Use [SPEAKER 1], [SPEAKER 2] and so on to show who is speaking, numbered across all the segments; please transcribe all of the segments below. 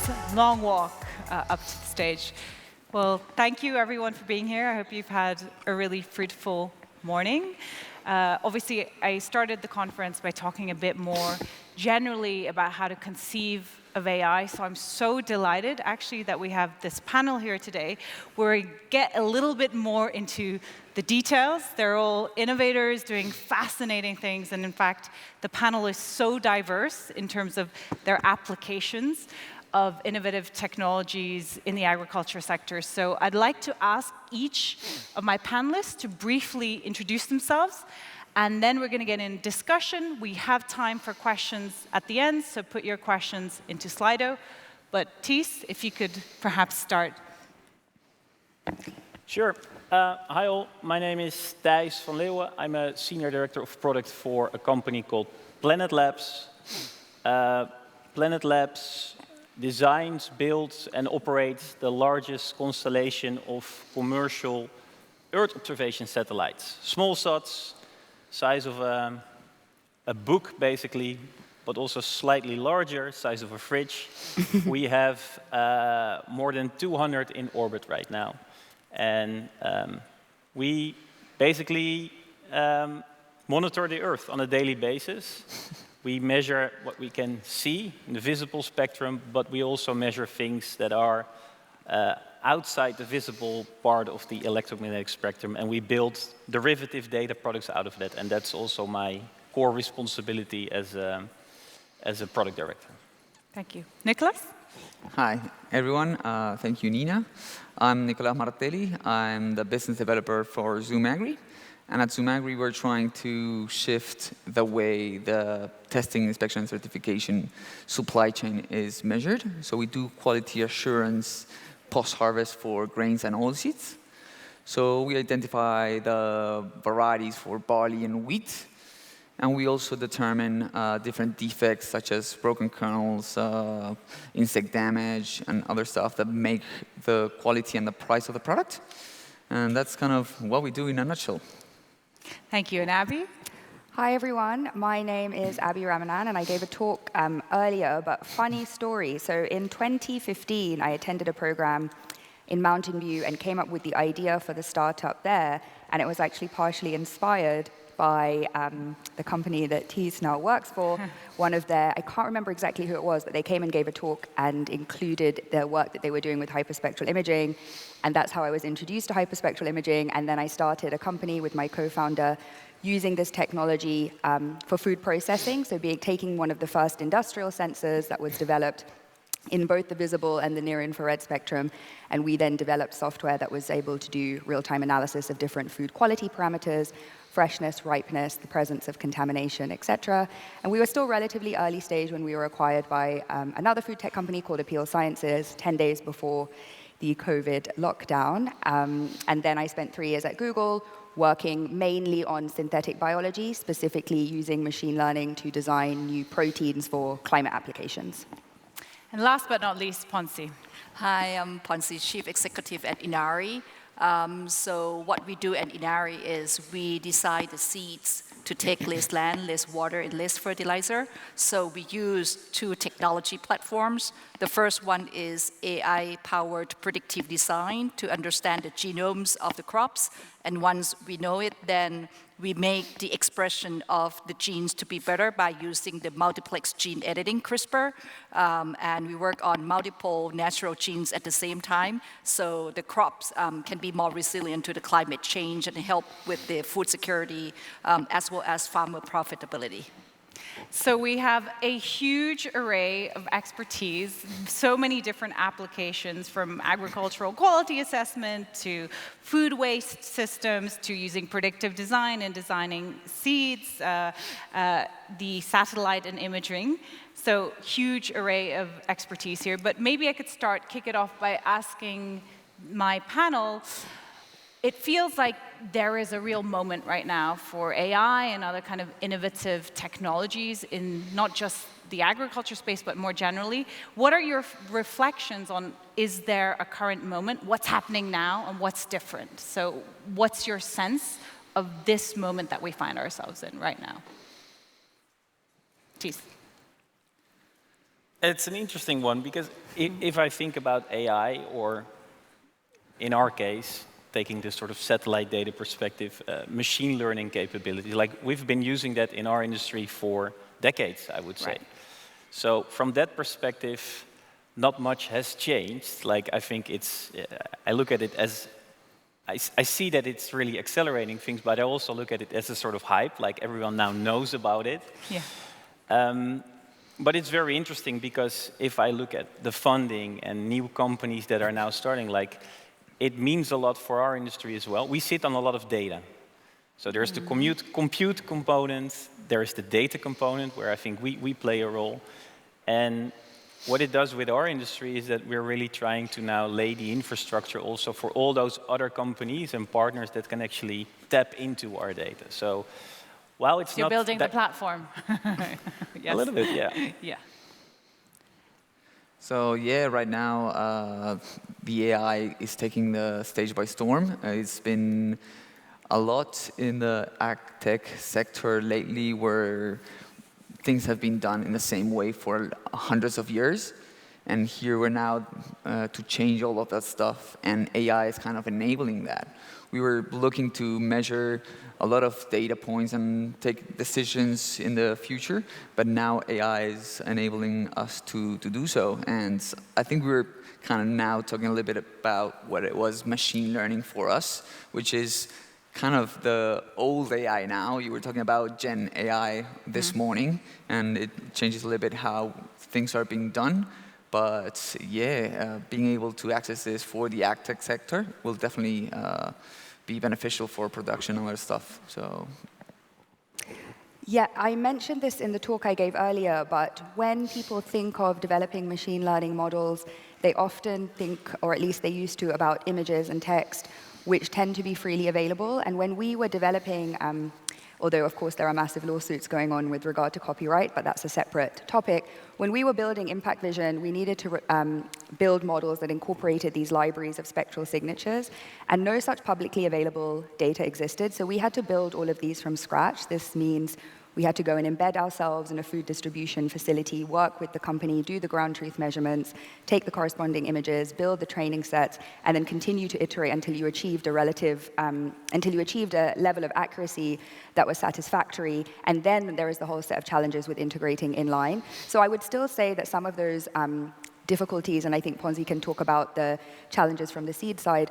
[SPEAKER 1] nice long walk up to the stage. Well, thank you everyone for being here. I hope you've had a really fruitful morning. Obviously, I started the conference by talking a bit more generally about how to conceive of AI, so I'm so delighted actually that we have this panel here today where we get a little bit more into the details. They're all innovators doing fascinating things, and in fact, the panel is so diverse in terms of their applications of innovative technologies in the agriculture sector. So I'd like to ask each of my panelists to briefly introduce themselves, and then we're going to get in discussion. We have time for questions at the end, so put your questions into Slido. But Thijs, if you could perhaps start.
[SPEAKER 2] Sure. Hi all, my name is Thijs van Leeuwen. I'm a Senior Director of Product for a company called Planet Labs. Planet Labs designs, builds, and operates the largest constellation of commercial Earth observation satellites. Small sats, size of a book, basically, but also slightly larger, size of a fridge. We have more than 200 in orbit right now. And we basically monitor the Earth on a daily basis. We measure what we can see in the visible spectrum, but we also measure things that are outside the visible part of the electromagnetic spectrum, and we build derivative data products out of that, and that's also my core responsibility as a product director.
[SPEAKER 1] Thank you. Nicolás?
[SPEAKER 3] Hi, everyone. Thank you, Nina. I'm Nicolás Martelli. I'm the business developer for ZoomAgri. And at ZoomAgri, we're trying to shift the way the testing, inspection, and certification supply chain is measured. So we do quality assurance post-harvest for grains and oilseeds. So we identify the varieties for barley and wheat. And we also determine different defects, such as broken kernels, insect damage, and other stuff that make the quality and the price of the product. And that's kind of what we do in a nutshell.
[SPEAKER 1] Thank you. And Abby?
[SPEAKER 4] Hi, everyone. My name is Abby Ramanan, and I gave a talk earlier, but funny story. So in 2015, I attended a program in Mountain View and came up with the idea for the startup there, and it was actually partially inspired by the company that Thijs now works for. One of their, I can't remember exactly who it was, but they came and gave a talk and included their work that they were doing with hyperspectral imaging. And that's how I was introduced to hyperspectral imaging. And then I started a company with my co-founder using this technology for food processing. So taking one of the first industrial sensors that was developed in both the visible and the near-infrared spectrum. And we then developed software that was able to do real-time analysis of different food quality parameters, freshness, ripeness, the presence of contamination, etc. And we were still relatively early stage when we were acquired by another food tech company called Appeal Sciences 10 days before the COVID lockdown. And then I spent 3 years at Google working mainly on synthetic biology, specifically using machine learning to design new proteins for climate applications.
[SPEAKER 1] And last but not least, Ponsi.
[SPEAKER 5] Hi, I'm Ponsi, Chief Executive at Inari. So what we do at Inari is we design the seeds to take less land, less water, and less fertilizer. So we use 2 technology platforms. The first one is AI-powered predictive design to understand the genomes of the crops. And once we know it, then we make the expression of the genes to be better by using the multiplex gene editing, CRISPR. And we work on multiple natural genes at the same time, so the crops can be more resilient to the climate change and help with the food security as well as farmer profitability.
[SPEAKER 1] So we have a huge array of expertise, so many different applications, from agricultural quality assessment to food waste systems to using predictive design and designing seeds, the satellite and imaging. So huge array of expertise here. But maybe I could kick it off by asking my panel, it feels like there is a real moment right now for AI and other kind of innovative technologies in not just the agriculture space, but more generally. What are your reflections on, is there a current moment? What's happening now and what's different? So what's your sense of this moment that we find ourselves in right now? Thijs.
[SPEAKER 2] It's an interesting one because if I think about AI, or in our case, taking this sort of satellite data perspective, machine learning capability, like we've been using that in our industry for decades, I would say.
[SPEAKER 1] Right.
[SPEAKER 2] So from that perspective, not much has changed. Like I think it's, I look at it as, I see that it's really accelerating things, but I also look at it as a sort of hype, like everyone now knows about it.
[SPEAKER 1] Yeah.
[SPEAKER 2] But it's very interesting because if I look at the funding and new companies that are now starting, like it means a lot for our industry as well. We sit on a lot of data. So there's the compute component, there is the data component where I think we play a role. And what it does with our industry is that we're really trying to now lay the infrastructure also for all those other companies and partners that can actually tap into our data. So while it's
[SPEAKER 1] You're
[SPEAKER 2] not
[SPEAKER 1] building the
[SPEAKER 2] that
[SPEAKER 1] platform. Yes.
[SPEAKER 2] a little bit, yeah.
[SPEAKER 1] Yeah.
[SPEAKER 3] So yeah, right now the AI is taking the stage by storm. It's been a lot in the ag tech sector lately where things have been done in the same way for hundreds of years. And here we're now to change all of that stuff, and AI is kind of enabling that. We were looking to measure a lot of data points and take decisions in the future, but now AI is enabling us to do so. And I think we're kind of now talking a little bit about what it was machine learning for us, which is kind of the old AI now. You were talking about Gen AI this morning, and it changes a little bit how things are being done. But yeah, being able to access this for the ag tech sector will definitely be beneficial for production and other stuff. So.
[SPEAKER 4] Yeah, I mentioned this in the talk I gave earlier, but when people think of developing machine learning models, they often think, or at least they used to, about images and text, which tend to be freely available. And when we were developing, although of course there are massive lawsuits going on with regard to copyright, but that's a separate topic, when we were building Impact Vision, we needed to build models that incorporated these libraries of spectral signatures, and no such publicly available data existed. So we had to build all of these from scratch. This means we had to go and embed ourselves in a food distribution facility, work with the company, do the ground truth measurements, take the corresponding images, build the training sets, and then continue to iterate until you achieved a level of accuracy that was satisfactory. And then there is the whole set of challenges with integrating inline. So I would still say that some of those difficulties, and I think Ponsi can talk about the challenges from the seed side,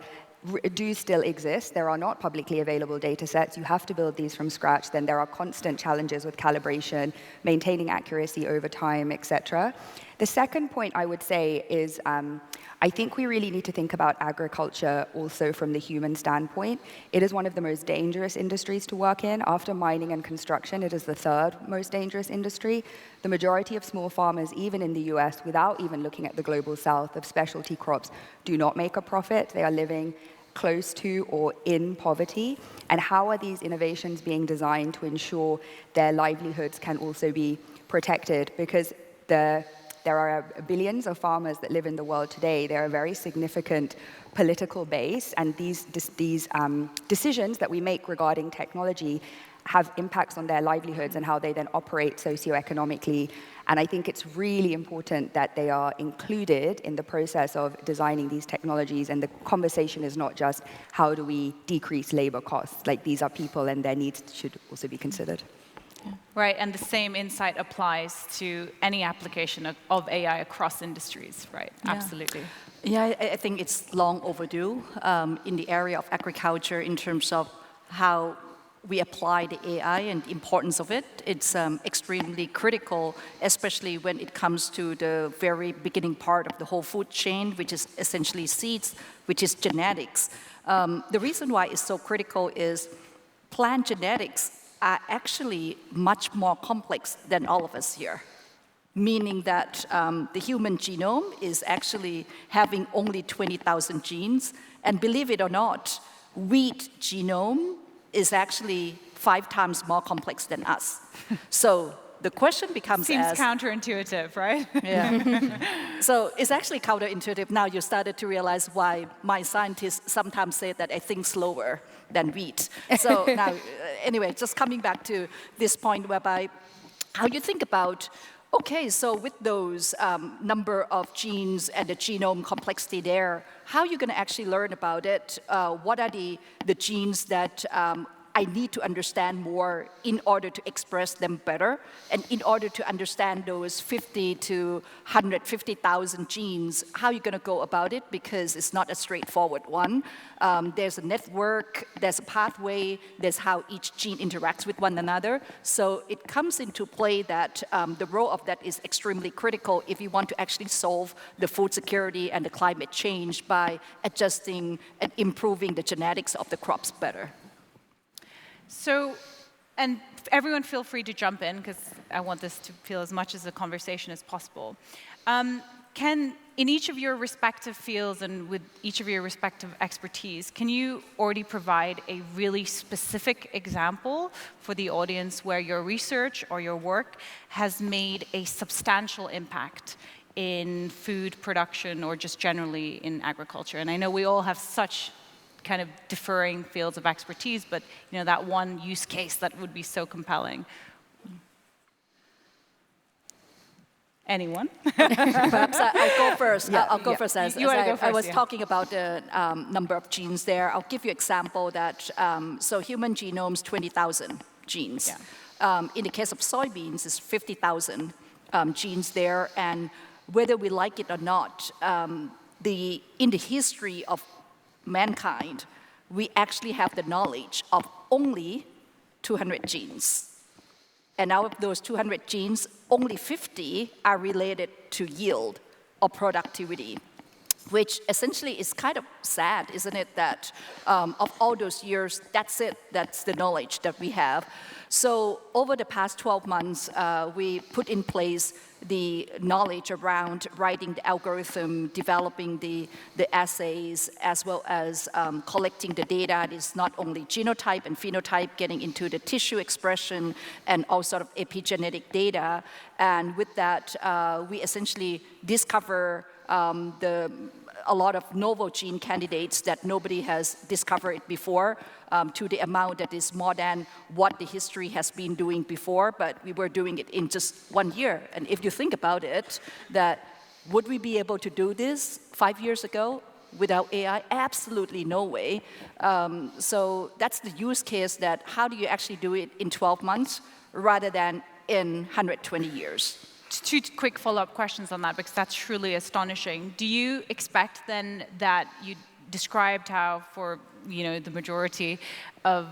[SPEAKER 4] do still exist. There are not publicly available data sets. You have to build these from scratch. Then there are constant challenges with calibration, maintaining accuracy over time, etc. The second point I would say is I think we really need to think about agriculture also from the human standpoint. It is one of the most dangerous industries to work in. After mining and construction, it is the third most dangerous industry. The majority of small farmers, even in the US, without even looking at the global south of specialty crops, do not make a profit. They are living close to or in poverty. And how are these innovations being designed to ensure their livelihoods can also be protected? Because there are billions of farmers that live in the world today. They're a very significant political base, and these decisions that we make regarding technology have impacts on their livelihoods and how they then operate socioeconomically. And I think it's really important that they are included in the process of designing these technologies. And the conversation is not just how do we decrease labor costs. Like, these are people, and their needs should also be considered.
[SPEAKER 1] Right, and the same insight applies to any application of AI across industries, right? Yeah. Absolutely.
[SPEAKER 5] Yeah, I think it's long overdue in the area of agriculture in terms of how we apply the AI and the importance of it. It's extremely critical, especially when it comes to the very beginning part of the whole food chain, which is essentially seeds, which is genetics. The reason why it's so critical is plant genetics are actually much more complex than all of us here, meaning that the human genome is actually having only 20,000 genes, and believe it or not, wheat genome is actually 5 times more complex than us. So the question becomes
[SPEAKER 1] Seems counterintuitive, right?
[SPEAKER 5] Yeah. So it's actually counterintuitive. Now you started to realize why my scientists sometimes say that I think slower than wheat. So now, anyway, just coming back to this point whereby how you think about Okay, so with those number of genes and the genome complexity there, how are you going to actually learn about it? What are the genes that I need to understand more in order to express them better? And in order to understand those 50 to 150,000 genes, how are you going to go about it? Because it's not a straightforward one. There's a network, there's a pathway, there's how each gene interacts with one another. So it comes into play that the role of that is extremely critical if you want to actually solve the food security and the climate change by adjusting and improving the genetics of the crops better.
[SPEAKER 1] So, and everyone feel free to jump in, because I want this to feel as much as a conversation as possible. In each of your respective fields and with each of your respective expertise, can you already provide a really specific example for the audience where your research or your work has made a substantial impact in food production or just generally in agriculture? And I know we all have such kind of differing fields of expertise, but that one use case that would be so compelling. Anyone?
[SPEAKER 5] Perhaps I'll go first. Yeah, I'll go first. As I was talking about the number of genes there, I'll give you an example that, so human genomes, 20,000 genes. Yeah. In the case of soybeans, it's 50,000 genes there, and whether we like it or not, in the history of mankind, we actually have the knowledge of only 200 genes. And out of those 200 genes, only 50 are related to yield or productivity, which essentially is kind of sad, isn't it, that of all those years, that's it, that's the knowledge that we have. So over the past 12 months, we put in place the knowledge around writing the algorithm, developing the assays, as well as collecting the data. It's not only genotype and phenotype, getting into the tissue expression and all sort of epigenetic data. And with that, we essentially discover a lot of novel gene candidates that nobody has discovered before, to the amount that is more than what the history has been doing before, but we were doing it in just 1 year. And if you think about it, that would we be able to do this 5 years ago without AI? Absolutely no way. So that's the use case, that how do you actually do it in 12 months rather than in 120 years?
[SPEAKER 1] Two quick follow-up questions on that, because that's truly astonishing. Do you expect then that you described how for the majority of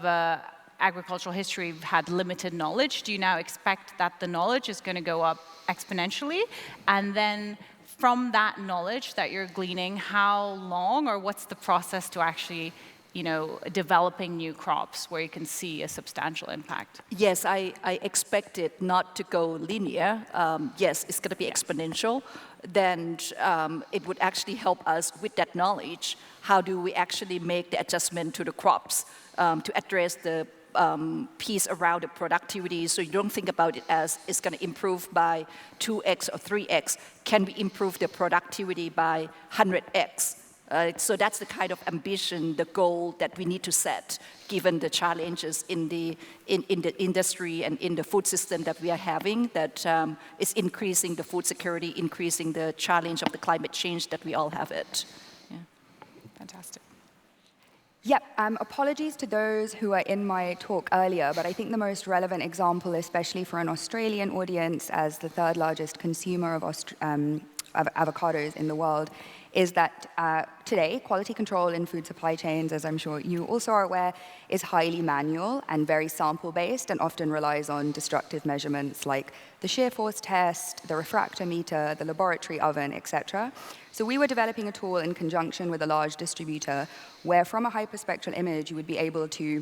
[SPEAKER 1] agricultural history we've had limited knowledge? Do you now expect that the knowledge is going to go up exponentially? And then from that knowledge that you're gleaning, how long or what's the process to actually developing new crops where you can see a substantial impact?
[SPEAKER 5] Yes, I expect it not to go linear. Yes, it's going to be exponential. Then it would actually help us with that knowledge. How do we actually make the adjustment to the crops to address the piece around the productivity, so you don't think about it as it's going to improve by 2x or 3x. Can we improve the productivity by 100x? So that's the kind of ambition, the goal that we need to set, given the challenges in the industry and in the food system that we are having, that is increasing the food security, increasing the challenge of the climate change that we all have it. Yeah.
[SPEAKER 1] Fantastic.
[SPEAKER 4] Yep, apologies to those who are in my talk earlier, but I think the most relevant example, especially for an Australian audience as the third largest consumer of avocados in the world, is that today, quality control in food supply chains, as I'm sure you also are aware, is highly manual and very sample-based and often relies on destructive measurements like the shear force test, the refractometer, the laboratory oven, etc. So we were developing a tool in conjunction with a large distributor where from a hyperspectral image, you would be able to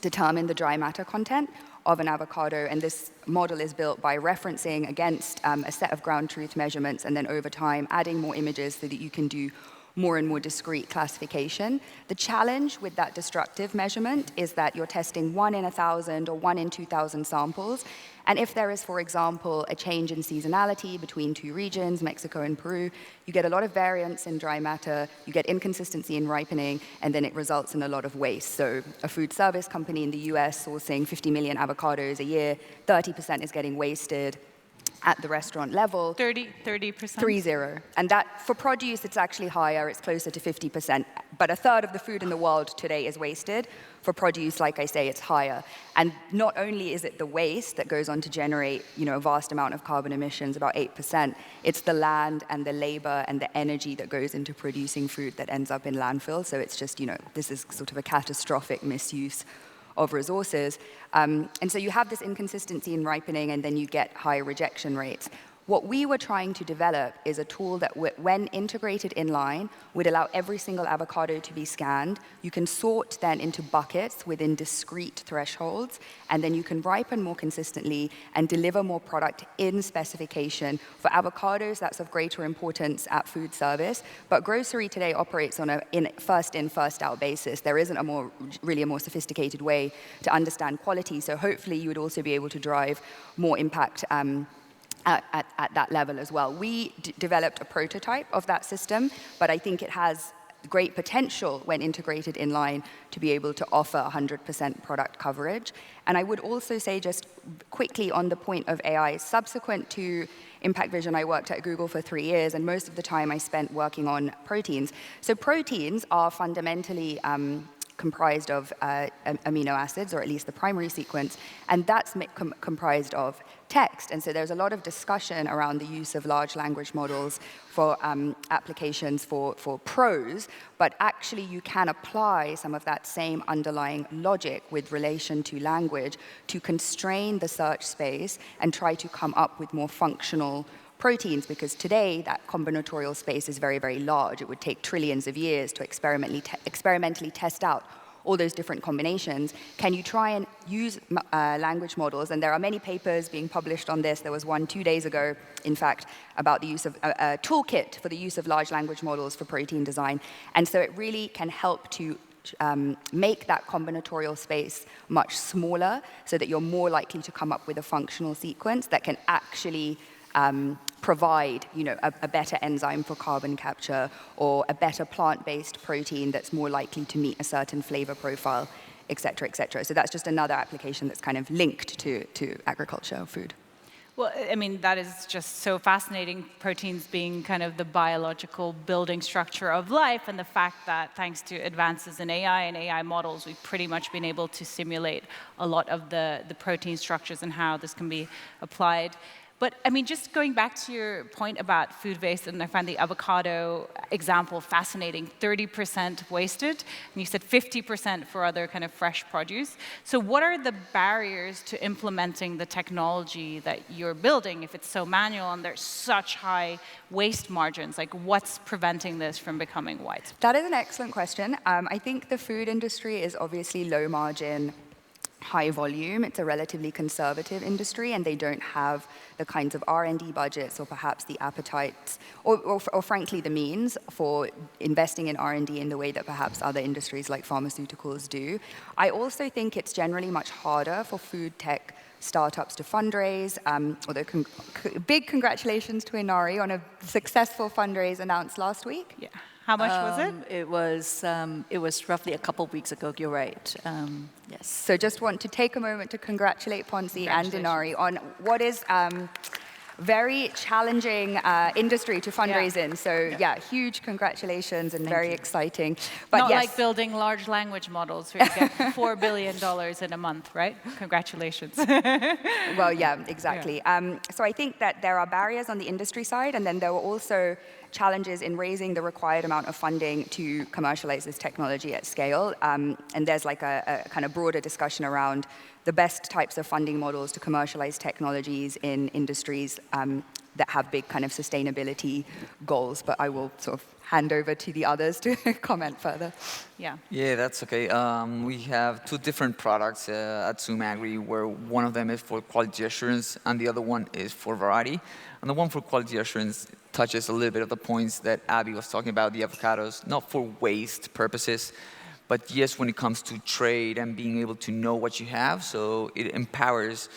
[SPEAKER 4] determine the dry matter content of an avocado, and this model is built by referencing against a set of ground truth measurements and then over time adding more images so that you can do more and more discrete classification. The challenge with that destructive measurement is that you're testing 1 in 1,000 or 1 in 2,000 samples. And if there is, for example, a change in seasonality between two regions, Mexico and Peru, you get a lot of variance in dry matter, you get inconsistency in ripening, and then it results in a lot of waste. So a food service company in the US sourcing 50 million avocados a year, 30% is getting wasted. at the restaurant level.
[SPEAKER 1] 30%?
[SPEAKER 4] 30. And that, for produce, it's actually higher. It's closer to 50%. But a third of the food in the world today is wasted. For produce, like I say, it's higher. And not only is it the waste that goes on to generate, a vast amount of carbon emissions, about 8%, it's the land and the labor and the energy that goes into producing food that ends up in landfill. So it's just, this is sort of a catastrophic misuse of resources. And so you have this inconsistency in ripening, and then you get high rejection rates. What we were trying to develop is a tool that, when integrated inline, would allow every single avocado to be scanned. You can sort then into buckets within discrete thresholds, and then you can ripen more consistently and deliver more product in specification. For avocados, that's of greater importance at food service, but grocery today operates on a first in, first out basis. There isn't really a more sophisticated way to understand quality, so hopefully you would also be able to drive more impact at that level as well. We developed a prototype of that system, but I think it has great potential when integrated inline to be able to offer 100% product coverage. And I would also say, just quickly on the point of AI, subsequent to Impact Vision, I worked at Google for 3 years, and most of the time I spent working on proteins. So proteins are fundamentally comprised of amino acids, or at least the primary sequence, and that's comprised of text. And so there's a lot of discussion around the use of large language models for applications for prose, but actually you can apply some of that same underlying logic with relation to language to constrain the search space and try to come up with more functional proteins, because today that combinatorial space is very, very large. It would take trillions of years to experimentally test out all those different combinations. Can you try and use language models? And there are many papers being published on this. There was one 2 days ago, in fact, about the use of a toolkit for the use of large language models for protein design. And so it really can help to make that combinatorial space much smaller so that you're more likely to come up with a functional sequence that can actually provide, a better enzyme for carbon capture, or a better plant-based protein that's more likely to meet a certain flavor profile, et cetera, et cetera. So that's just another application that's kind of linked to agriculture or food.
[SPEAKER 1] Well, I mean, that is just so fascinating, proteins being kind of the biological building structure of life, and the fact that thanks to advances in AI and AI models, we've pretty much been able to simulate a lot of the protein structures and how this can be applied. But I mean, just going back to your point about food waste, and I find the avocado example fascinating, 30% wasted, and you said 50% for other kind of fresh produce. So what are the barriers to implementing the technology that you're building if it's so manual and there's such high waste margins? Like, what's preventing this from becoming widespread?
[SPEAKER 4] That is an excellent question. I think the food industry is obviously low margin, high volume. It's a relatively conservative industry, and they don't have the kinds of R&D budgets, or perhaps the appetites, or frankly the means for investing in R&D in the way that perhaps other industries like pharmaceuticals do. I also think it's generally much harder for food tech startups to fundraise, although big congratulations to Inari on a successful fundraise announced last week.
[SPEAKER 1] Yeah. How much was it?
[SPEAKER 5] It was roughly a couple of weeks ago. You're right. Yes.
[SPEAKER 4] So just want to take a moment to congratulate Ponsi and Inari on what is very challenging industry to fundraise in. So yeah, huge congratulations and very exciting. But
[SPEAKER 1] not
[SPEAKER 4] yes,
[SPEAKER 1] like building large language models where you get $4 billion in a month, right? Congratulations.
[SPEAKER 4] Well, yeah, exactly. Yeah. So I think that there are barriers on the industry side, and then there were also challenges in raising the required amount of funding to commercialize this technology at scale. And there's like a kind of broader discussion around the best types of funding models to commercialize technologies in industries that have big kind of sustainability goals. But I will sort of hand over to the others to comment further.
[SPEAKER 1] Yeah.
[SPEAKER 3] Yeah, that's okay. We have 2 different products at ZoomAgri, where one of them is for quality assurance and the other one is for variety. And the one for quality assurance touches a little bit of the points that Abby was talking about, the avocados, not for waste purposes, but yes, when it comes to trade and being able to know what you have. So it empowers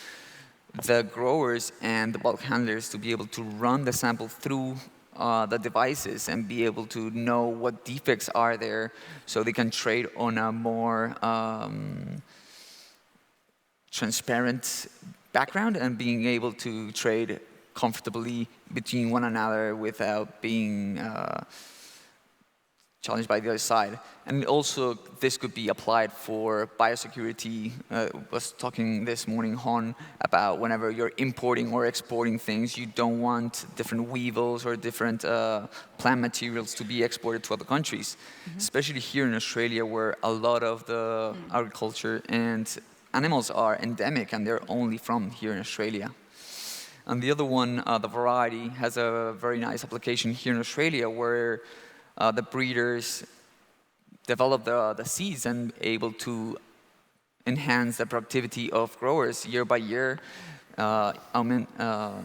[SPEAKER 3] the growers and the bulk handlers to be able to run the sample through the devices and be able to know what defects are there, so they can trade on a more transparent background, and being able to trade comfortably between one another without being challenged by the other side. And also, this could be applied for biosecurity. Was talking this morning, Hon, about whenever you're importing or exporting things, you don't want different weevils or different plant materials to be exported to other countries. Especially here in Australia, where a lot of the agriculture and animals are endemic, and they're only from here in Australia. And the other one, the variety, has a very nice application here in Australia, where the breeders develop the seeds and able to enhance the productivity of growers year by year,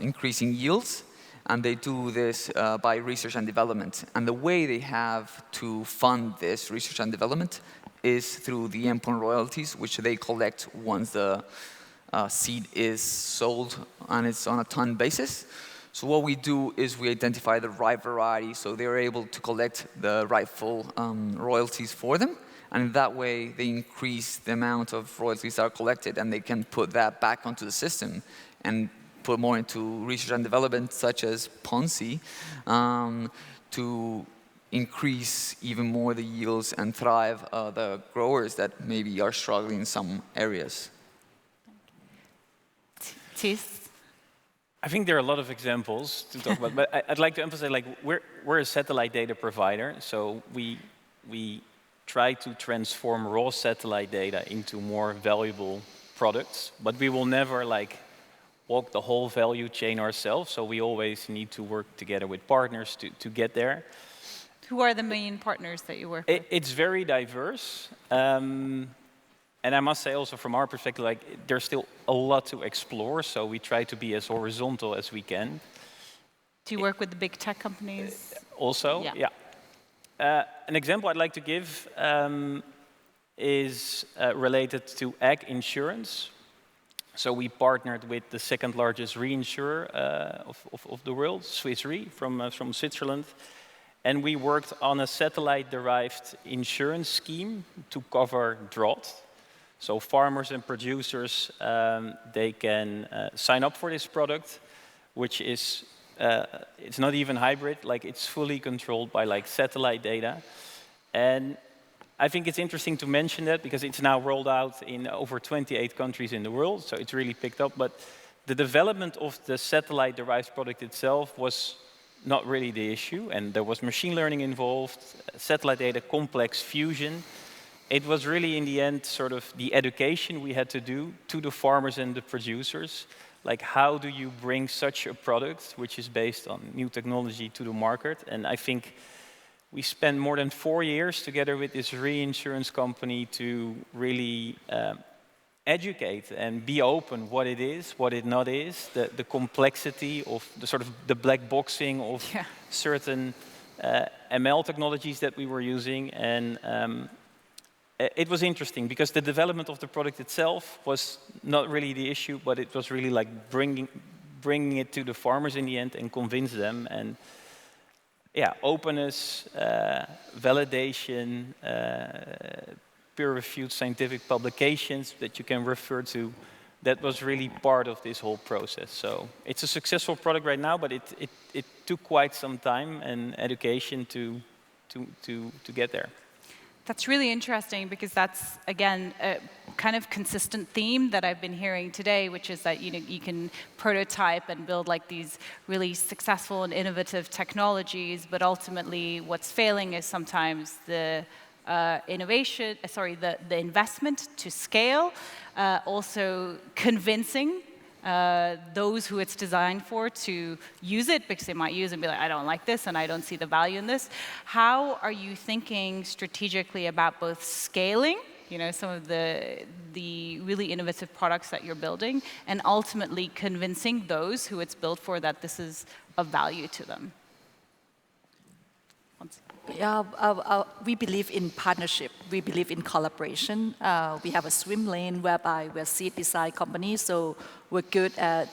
[SPEAKER 3] increasing yields. And they do this by research and development. And the way they have to fund this research and development is through the endpoint royalties, which they collect once the seed is sold, and it's on a ton basis. So what we do is we identify the right variety, so they're able to collect the rightful royalties for them. And in that way, they increase the amount of royalties that are collected, and they can put that back onto the system and put more into research and development, such as Ponsi, to increase even more the yields and thrive the growers that maybe are struggling in some areas.
[SPEAKER 1] Thijs?
[SPEAKER 2] I think there are a lot of examples to talk about, but I'd like to emphasize, like, we're a satellite data provider, so we try to transform raw satellite data into more valuable products, but we will never walk the whole value chain ourselves, so we always need to work together with partners to get there.
[SPEAKER 1] Who are the main partners that you work with?
[SPEAKER 2] It's very diverse. And I must say also from our perspective, there's still a lot to explore, so we try to be as horizontal as we can.
[SPEAKER 1] Do you work with the big tech companies?
[SPEAKER 2] Also, yeah. An example I'd like to give is related to ag insurance. So we partnered with the second largest reinsurer of the world, Swiss Re, from Switzerland. And we worked on a satellite-derived insurance scheme to cover drought. So farmers and producers, they can sign up for this product, which is, it's not even hybrid, it's fully controlled by satellite data. And I think it's interesting to mention that because it's now rolled out in over 28 countries in the world, so it's really picked up. But the development of the satellite-derived product itself was not really the issue, and there was machine learning involved, satellite data, complex fusion. It was really, in the end, sort of the education we had to do to the farmers and the producers. How do you bring such a product, which is based on new technology, to the market? And I think we spent more than 4 years together with this reinsurance company to really educate and be open what it is, what it not is, the complexity of the sort of the black boxing of certain ML technologies that we were using. And it was interesting because the development of the product itself was not really the issue, but it was really bringing it to the farmers in the end and convince them. And openness, validation, peer-reviewed scientific publications that you can refer to, that was really part of this whole process. So it's a successful product right now, but it took quite some time and education to get there.
[SPEAKER 1] That's really interesting because that's, again, a kind of consistent theme that I've been hearing today, which is that you can prototype and build these really successful and innovative technologies, but ultimately what's failing is sometimes the the investment to scale, also convincing those who it's designed for to use it, because they might use it and be like, I don't like this and I don't see the value in this. How are you thinking strategically about both scaling, some of the really innovative products that you're building, and ultimately convincing those who it's built for that this is of value to them?
[SPEAKER 5] We believe in partnership. We believe in collaboration. We have a swim lane whereby we're seed design company, so we're good at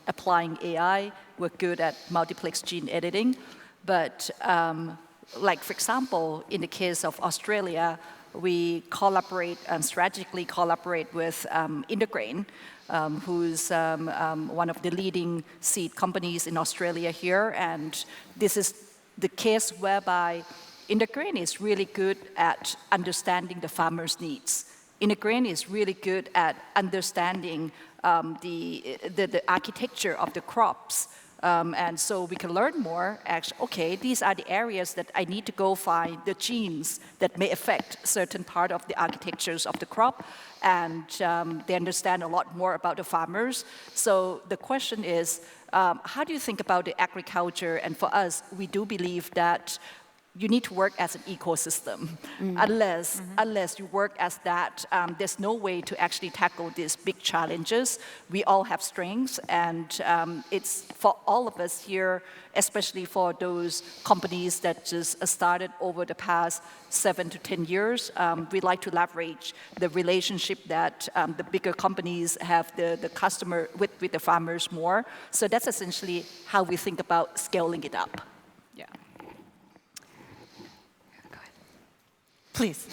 [SPEAKER 5] applying AI. We're good at multiplex gene editing. But for example, in the case of Australia, we collaborate and strategically collaborate with Integrain who's one of the leading seed companies in Australia here. And this is the case whereby Inari is really good at understanding the farmer's needs. Inari is really good at understanding the architecture of the crops. And so we can learn more, actually, okay, these are the areas that I need to go find the genes that may affect certain part of the architectures of the crop. And they understand a lot more about the farmers. So the question is, how do you think about the agriculture? And for us, we do believe that you need to work as an ecosystem. Unless you work as that, there's no way to actually tackle these big challenges. We all have strengths, and it's for all of us here, especially for those companies that just started over the past 7 to 10 years. We like to leverage the relationship that the bigger companies have the customer with the farmers more. So that's essentially how we think about scaling it up.
[SPEAKER 1] Yeah. Please.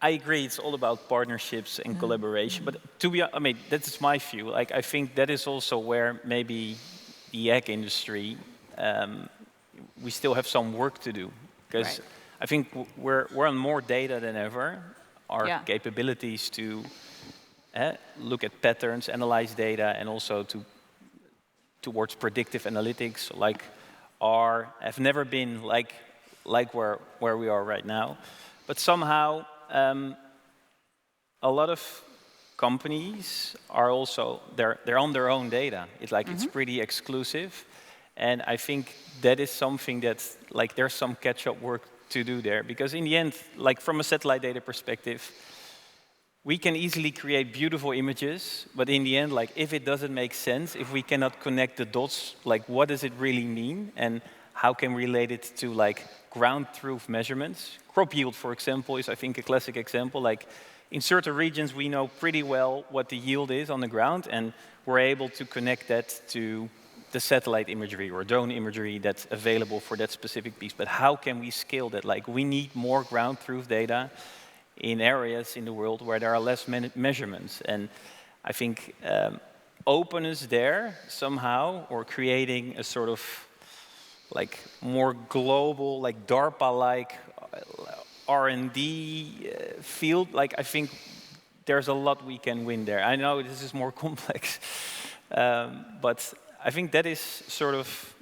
[SPEAKER 2] I agree. It's all about partnerships and collaboration. But to be, I mean, that's my view. Like, I think that is also where maybe the ag industry, we still have some work to do, because I think we're on more data than ever. Our capabilities to look at patterns, analyze data, and also towards predictive analytics, like, have never been like where we are right now. But somehow, a lot of companies are also, they're on their own data. It's like, it's pretty exclusive. And I think that is something that's, like, there's some catch-up work to do there. Because in the end, like, from a satellite data perspective, we can easily create beautiful images, but in the end, like, if it doesn't make sense, if we cannot connect the dots, like, what does it really mean? And how can we relate it to, like, ground truth measurements? Crop yield, for example, is, I think, a classic example. Like, in certain regions, we know pretty well what the yield is on the ground, and we're able to connect that to the satellite imagery or drone imagery that's available for that specific piece. But how can we scale that? Like, we need more ground truth data in areas in the world where there are less measurements. And I think openness there somehow, or creating a sort of, like, more global, like DARPA-like R&D field, like, I think there's a lot we can win there. I know this is more complex, but I think that is sort of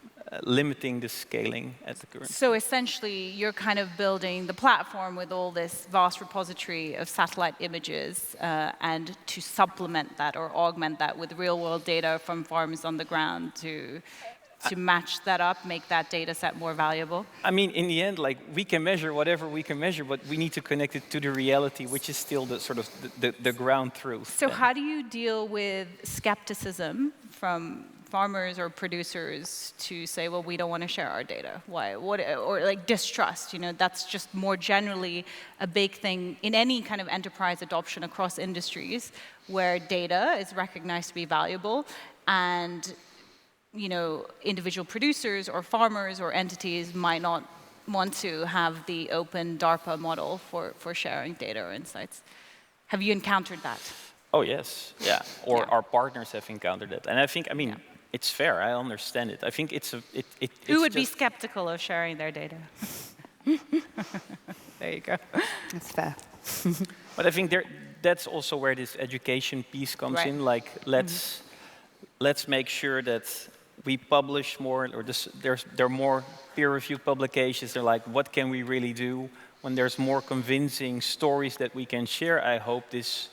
[SPEAKER 2] limiting the scaling at the current.
[SPEAKER 1] So essentially, you're kind of building the platform with all this vast repository of satellite images, and to supplement that or augment that with real-world data from farms on the ground to match that up, make that data set more valuable?
[SPEAKER 2] I mean, in the end, like, we can measure whatever we can measure, but we need to connect it to the reality, which is still the sort of the ground truth.
[SPEAKER 1] So how do you deal with skepticism from farmers or producers to say, well, we don't want to share our data? Why? What? Or like distrust, you know, that's just more generally a big thing in any kind of enterprise adoption across industries where data is recognized to be valuable, and you know, individual producers or farmers or entities might not want to have the open DARPA model for sharing data or insights. Have you encountered that?
[SPEAKER 2] Oh, yes, yeah. Or our partners have encountered that. And I think, I mean, it's fair, I understand it. I think it's
[SPEAKER 1] Who would be skeptical of sharing their data? There you go.
[SPEAKER 4] That's fair.
[SPEAKER 2] But I think that's also where this education piece comes in. Like, let's make sure that we publish more, or there are more peer-reviewed publications. They're like, what can we really do? When there's more convincing stories that we can share, I hope this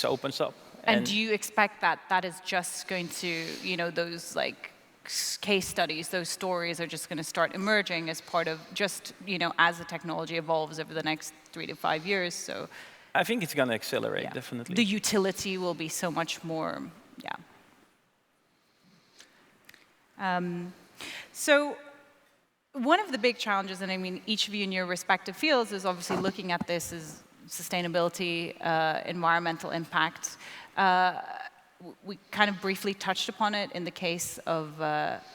[SPEAKER 2] opens up.
[SPEAKER 1] And do you expect that that is just going to, you know, those like case studies, those stories are just going to start emerging as part of just, you know, as the technology evolves over the next 3 to 5 years? So
[SPEAKER 2] I think it's going to accelerate, definitely.
[SPEAKER 1] The utility will be so much more, so one of the big challenges, and I mean, each of you in your respective fields is obviously looking at this as sustainability, environmental impact. We kind of briefly touched upon it in the case of,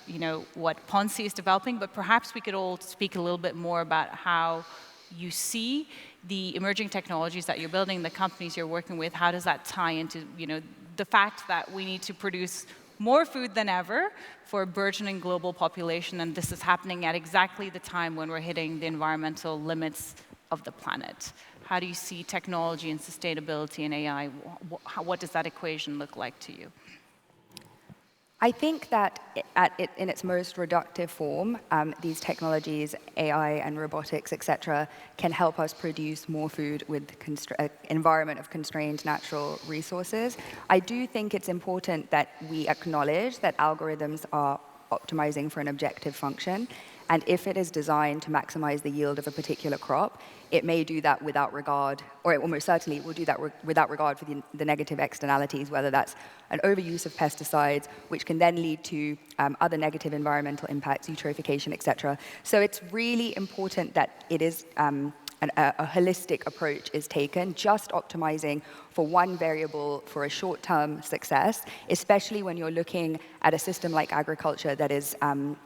[SPEAKER 1] you know, what Ponsi is developing, but perhaps we could all speak a little bit more about how you see the emerging technologies that you're building, the companies you're working with, how does that tie into, the fact that we need to produce more food than ever for a burgeoning global population, and this is happening at exactly the time when we're hitting the environmental limits of the planet. How do you see technology and sustainability and AI? What does that equation look like to you?
[SPEAKER 4] I think that in its most reductive form, these technologies, AI and robotics, etc., can help us produce more food with an environment of constrained natural resources. I do think it's important that we acknowledge that algorithms are optimizing for an objective function, and if it is designed to maximize the yield of a particular crop, it may do that without regard, or it almost certainly will do that without regard for the negative externalities, whether that's an overuse of pesticides, which can then lead to other negative environmental impacts, eutrophication, etc. So it's really important that it is a holistic approach is taken, just optimizing for one variable for a short-term success, especially when you're looking at a system like agriculture that is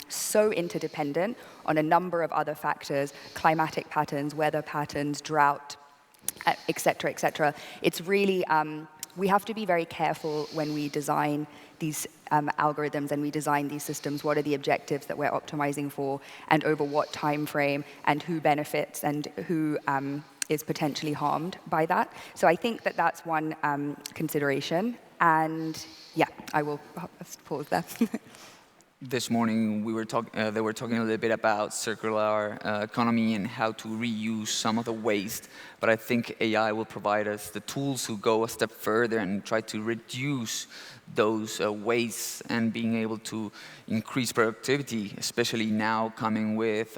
[SPEAKER 4] so interdependent on a number of other factors, climatic patterns, weather patterns, drought, et cetera, et cetera. It's really, we have to be very careful when we design these algorithms and we design these systems. What are the objectives that we're optimizing for, and over what time frame, and who benefits and who is potentially harmed by that? So I think that that's one consideration. And yeah, I will pause there.
[SPEAKER 3] This morning, they were talking a little bit about circular economy and how to reuse some of the waste. But I think AI will provide us the tools to go a step further and try to reduce those wastes and being able to increase productivity, especially now coming with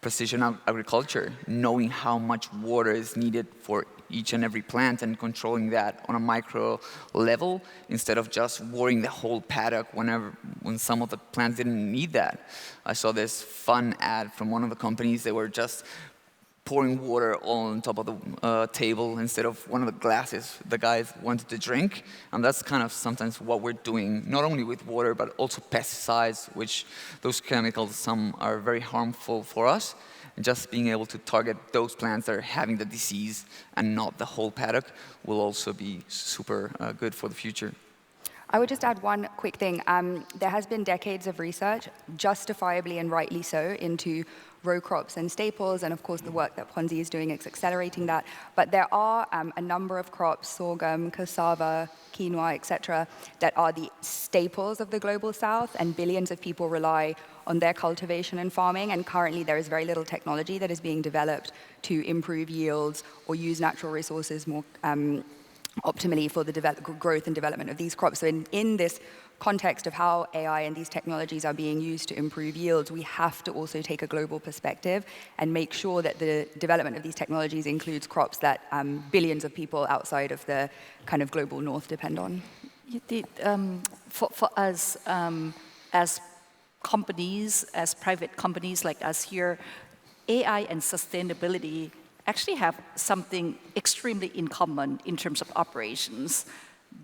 [SPEAKER 3] precision agriculture, knowing how much water is needed for each and every plant and controlling that on a micro level instead of just watering the whole paddock when some of the plants didn't need that. I saw this fun ad from one of the companies. They were just pouring water on top of the table instead of one of the glasses the guys wanted to drink. And that's kind of sometimes what we're doing, not only with water, but also pesticides, which those chemicals, some are very harmful for us. And just being able to target those plants that are having the disease and not the whole paddock will also be super good for the future.
[SPEAKER 4] I would just add one quick thing. There has been decades of research, justifiably and rightly so, into row crops and staples, and of course the work that Ponsi is doing is accelerating that. But there are a number of crops, sorghum, cassava, quinoa, etc., that are the staples of the global south, and billions of people rely on their cultivation and farming, and currently there is very little technology that is being developed to improve yields or use natural resources more optimally for the growth and development of these crops. So in this context of how AI and these technologies are being used to improve yields, we have to also take a global perspective and make sure that the development of these technologies includes crops that billions of people outside of the kind of global north depend on.
[SPEAKER 5] For us, as companies, as private companies like us here, AI and sustainability actually have something extremely in common in terms of operations,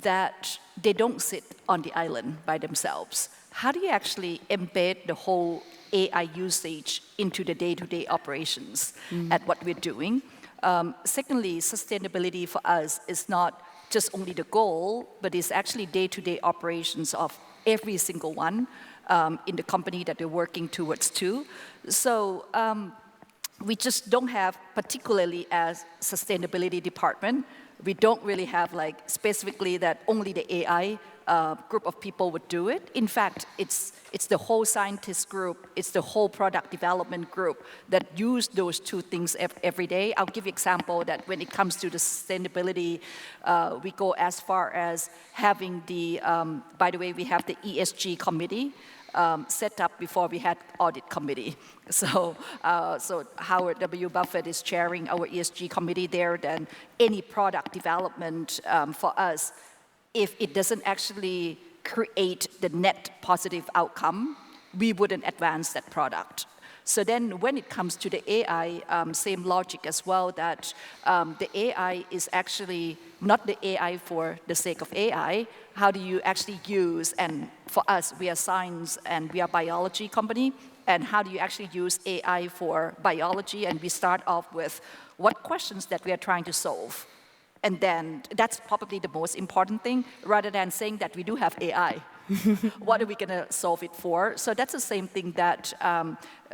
[SPEAKER 5] that they don't sit on the island by themselves. How do you actually embed the whole AI usage into the day-to-day operations at what we're doing? Secondly, sustainability for us is not just only the goal, but it's actually day-to-day operations of every single one in the company that we're working towards too. So we just don't have, particularly as sustainability department, we don't really have like specifically that only the AI group of people would do it. In fact, it's the whole scientist group, it's the whole product development group that use those two things every day. I'll give you an example that when it comes to the sustainability, we go as far as having the, by the way, we have the ESG committee set up before we had audit committee. So Howard W. Buffett is chairing our ESG committee there. Then any product development for us, if it doesn't actually create the net positive outcome, we wouldn't advance that product. So then when it comes to the AI, same logic as well, that the AI is actually not the AI for the sake of AI. How do you actually use, and for us, we are science and we are biology company, and how do you actually use AI for biology, and we start off with what questions that we are trying to solve. And then that's probably the most important thing, rather than saying that we do have AI. What are we going to solve it for? So that's the same thing that,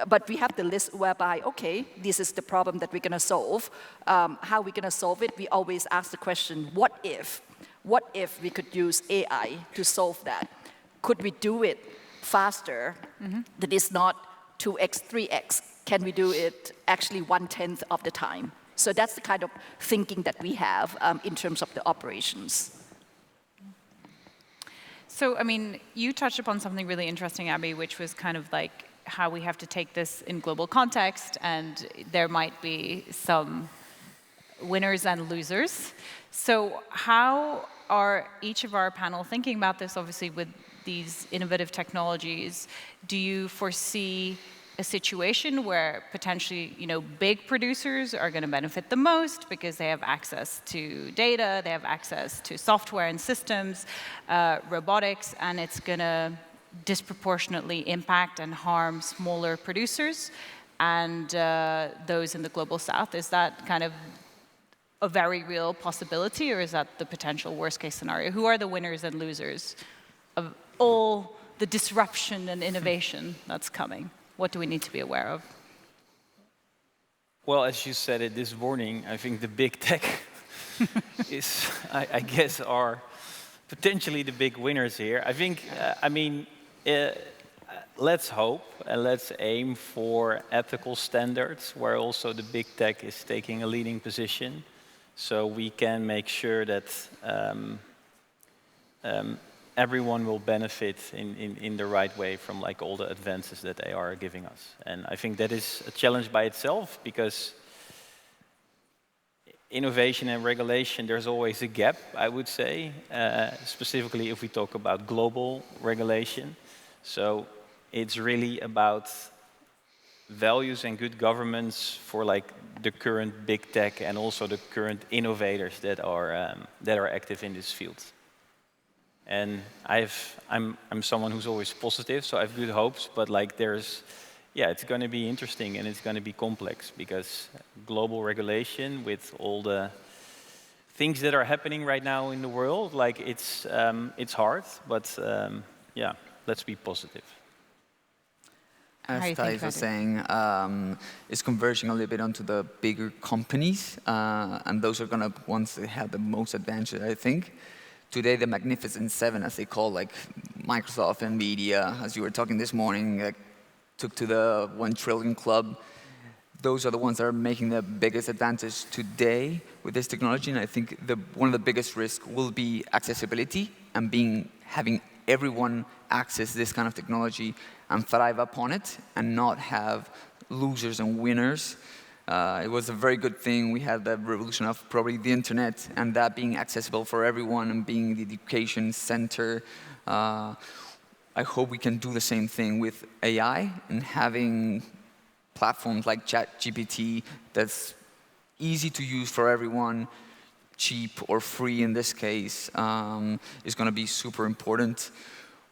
[SPEAKER 5] but we have the list whereby, okay, this is the problem that we're going to solve. How are we going to solve it? We always ask the question, what if? What if we could use AI to solve that? Could we do it faster? That is not 2x, 3x. Can we do it actually 1/10 of the time? So that's the kind of thinking that we have in terms of the operations.
[SPEAKER 1] So, I mean, you touched upon something really interesting, Abby, which was kind of like how we have to take this in global context, and there might be some winners and losers. So how are each of our panel thinking about this? Obviously, with these innovative technologies, do you foresee a situation where potentially, big producers are going to benefit the most because they have access to data, they have access to software and systems, robotics, and it's going to disproportionately impact and harm smaller producers and those in the global south? Is that kind of a very real possibility, or is that the potential worst-case scenario? Who are the winners and losers of all the disruption and innovation that's coming? What do we need to be aware of?
[SPEAKER 2] Well, as you said it this morning, I think the big tech is, I guess, are potentially the big winners here. I think, let's hope and let's aim for ethical standards where also the big tech is taking a leading position, so we can make sure that everyone will benefit in the right way from like all the advances that they are giving us. And I think that is a challenge by itself, because innovation and regulation, there's always a gap, I would say, specifically if we talk about global regulation. So it's really about values and good governance for like the current big tech and also the current innovators that are active in this field. And I'm someone who's always positive, so I have good hopes. But like it's going to be interesting and it's going to be complex, because global regulation with all the things that are happening right now in the world, like it's hard. But let's be positive.
[SPEAKER 3] As Thijs was saying, is converging a little bit onto the bigger companies, and those are going to ones that have the most advantage, I think. Today, the Magnificent Seven, as they call, like Microsoft, Nvidia, as you were talking this morning, took to the 1 trillion club. Those are the ones that are making the biggest advantage today with this technology. And I think one of the biggest risks will be accessibility and having everyone access this kind of technology and thrive upon it, and not have losers and winners. It was a very good thing. We had the revolution of probably the internet, and that being accessible for everyone and being the education center. I hope we can do the same thing with AI and having platforms like ChatGPT that's easy to use for everyone, cheap or free in this case, is going to be super important.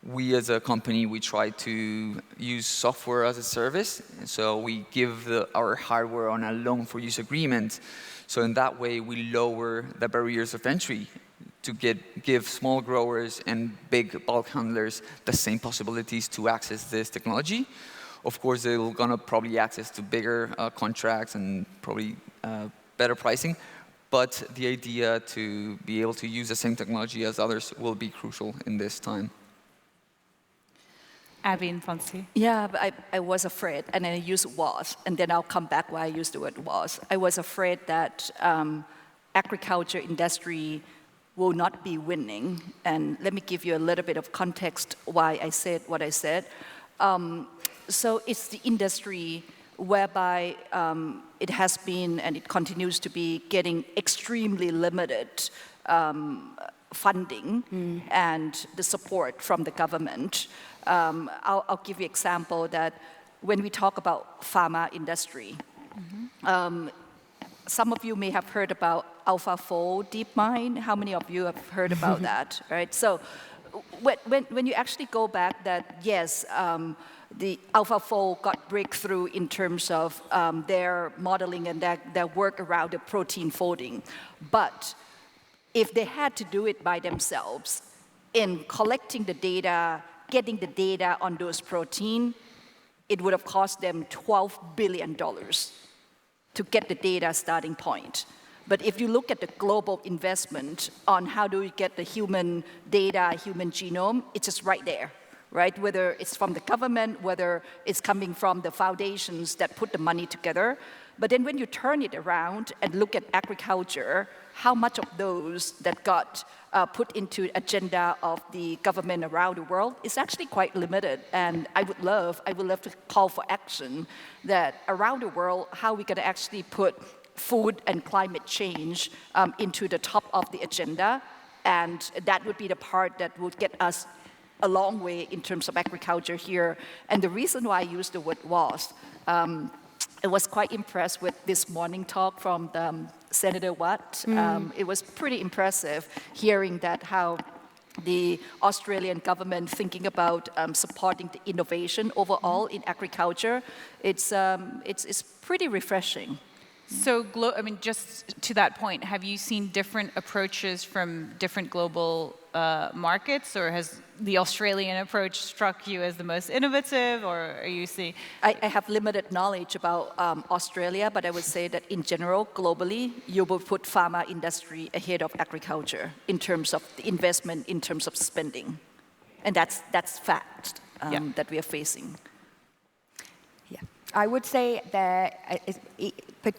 [SPEAKER 3] We as a company, we try to use software as a service. So we give our hardware on a loan for use agreement. So in that way, we lower the barriers of entry to give small growers and big bulk handlers the same possibilities to access this technology. Of course, they're going to probably access to bigger contracts and probably better pricing. But the idea to be able to use the same technology as others will be crucial in this time.
[SPEAKER 1] Abby and Ponsi.
[SPEAKER 5] Yeah, but I was afraid, and I used was, and then I'll come back why I used the word was. I was afraid that agriculture industry will not be winning, and let me give you a little bit of context why I said what I said. So it's the industry whereby it has been, and it continues to be, getting extremely limited funding and the support from the government. I'll give you an example that when we talk about pharma industry, some of you may have heard about AlphaFold DeepMind. How many of you have heard about that, right? So when you actually go back that, yes, the AlphaFold got breakthrough in terms of their modeling and their work around the protein folding. But if they had to do it by themselves in collecting the data, getting the data on those protein, it would have cost them $12 billion to get the data starting point. But if you look at the global investment on how do we get the human data, human genome, it's just right there, right? Whether it's from the government, whether it's coming from the foundations that put the money together. But then when you turn it around and look at agriculture, how much of those that got put into agenda of the government around the world is actually quite limited. And I would love to call for action that around the world, how we can actually put food and climate change into the top of the agenda. And that would be the part that would get us a long way in terms of agriculture here. And the reason why I used the word was, I was quite impressed with this morning talk from Senator Watt. It was pretty impressive hearing that how the Australian government thinking about supporting the innovation overall in agriculture. It's pretty refreshing.
[SPEAKER 1] So, I mean, just to that point, have you seen different approaches from different global markets, or has the Australian approach struck you as the most innovative, or are you seeing?
[SPEAKER 5] I have limited knowledge about Australia, but I would say that in general, globally, you will put pharma industry ahead of agriculture in terms of the investment, in terms of spending, and that's fact that we are facing.
[SPEAKER 4] I would say that,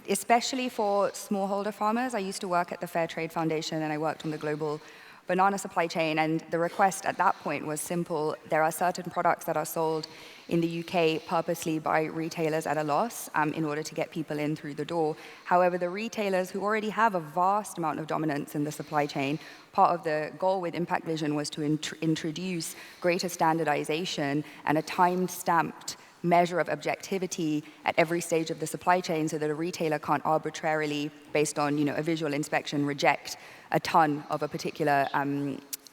[SPEAKER 4] especially for smallholder farmers, I used to work at the Fair Trade Foundation and I worked on the global banana supply chain, and the request at that point was simple. There are certain products that are sold in the UK purposely by retailers at a loss in order to get people in through the door. However, the retailers who already have a vast amount of dominance in the supply chain, part of the goal with Impact Vision was to introduce greater standardization and a time-stamped measure of objectivity at every stage of the supply chain so that a retailer can't arbitrarily, based on a visual inspection, reject a ton of a particular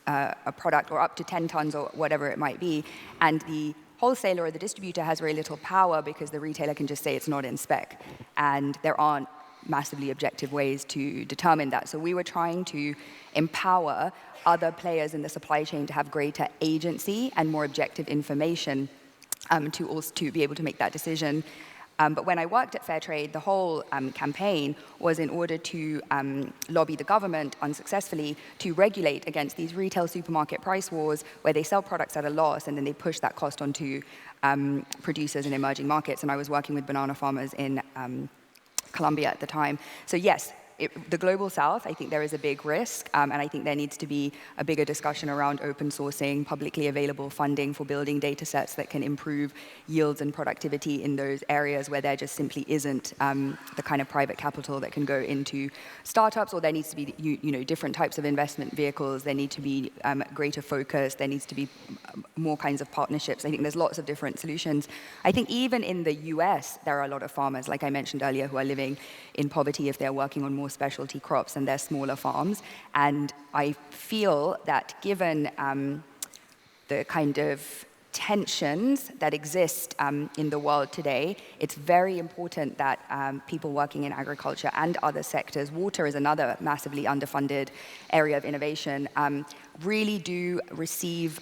[SPEAKER 4] a product or up to 10 tons or whatever it might be. And the wholesaler or the distributor has very little power because the retailer can just say it's not in spec. And there aren't massively objective ways to determine that. So we were trying to empower other players in the supply chain to have greater agency and more objective information to be able to make that decision. But when I worked at Fairtrade, the whole campaign was in order to lobby the government unsuccessfully to regulate against these retail supermarket price wars where they sell products at a loss and then they push that cost onto producers in emerging markets. And I was working with banana farmers in Colombia at the time. So yes, the global south, I think there is a big risk, and I think there needs to be a bigger discussion around open sourcing, publicly available funding for building data sets that can improve yields and productivity in those areas where there just simply isn't the kind of private capital that can go into startups, or there needs to be different types of investment vehicles, there need to be greater focus, there needs to be more kinds of partnerships. I think there's lots of different solutions. I think even in the US, there are a lot of farmers, like I mentioned earlier, who are living in poverty if they're working on more specialty crops and they're smaller farms. And I feel that given the kind of tensions that exist in the world today, it's very important that people working in agriculture and other sectors, water is another massively underfunded area of innovation, really do receive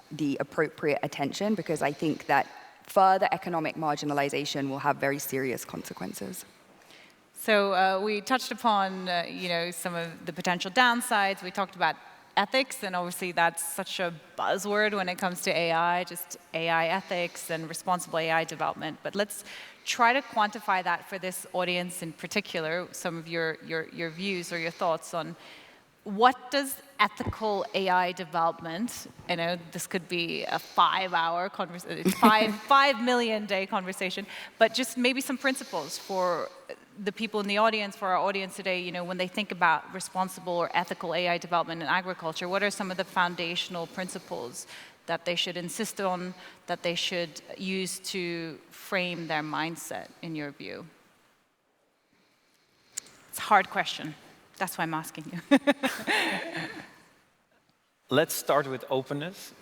[SPEAKER 4] the appropriate attention, because I think that further economic marginalization will have very serious consequences.
[SPEAKER 1] So we touched upon, some of the potential downsides. We talked about ethics, and obviously that's such a buzzword when it comes to AI, just AI ethics and responsible AI development. But let's try to quantify that for this audience in particular, some of your views or your thoughts on what does ethical AI development, this could be a 5-hour conversation, 5 million day conversation, but just maybe some principles for the people in the audience, for our audience today, when they think about responsible or ethical AI development in agriculture, what are some of the foundational principles that they should insist on, that they should use to frame their mindset, in your view? It's a hard question. That's why I'm asking you.
[SPEAKER 2] let's start with openness.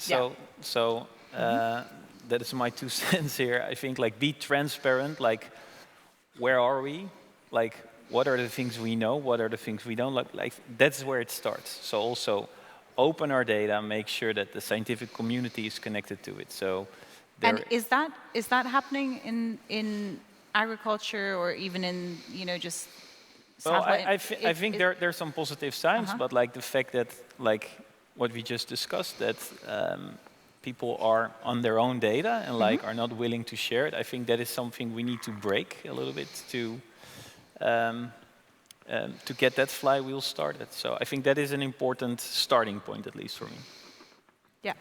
[SPEAKER 2] That is my 2 cents here. I think like be transparent, like where are we? Like what are the things we know? What are the things we don't? Like that's where it starts. So also open our data, make sure that the scientific community is connected to it. So
[SPEAKER 1] and is that happening in agriculture or even in, you know, just
[SPEAKER 2] well, I think there's some positive signs, but like the fact that like what we just discussed, that people are on their own data and like are not willing to share it. I think that is something we need to break a little bit to get that flywheel started. So I think that is an important starting point, at least for me.
[SPEAKER 1] Yeah.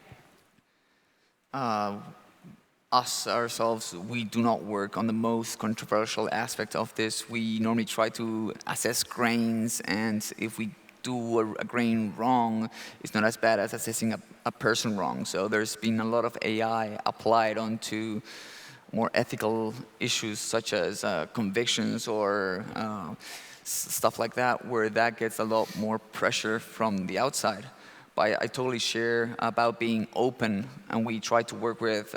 [SPEAKER 3] Us ourselves, we do not work on the most controversial aspect of this. We normally try to assess grains, and if we do a grain wrong, it's not as bad as assessing a person wrong. So there's been a lot of AI applied onto more ethical issues such as convictions or stuff like that, where that gets a lot more pressure from the outside. But I totally share about being open, and we try to work with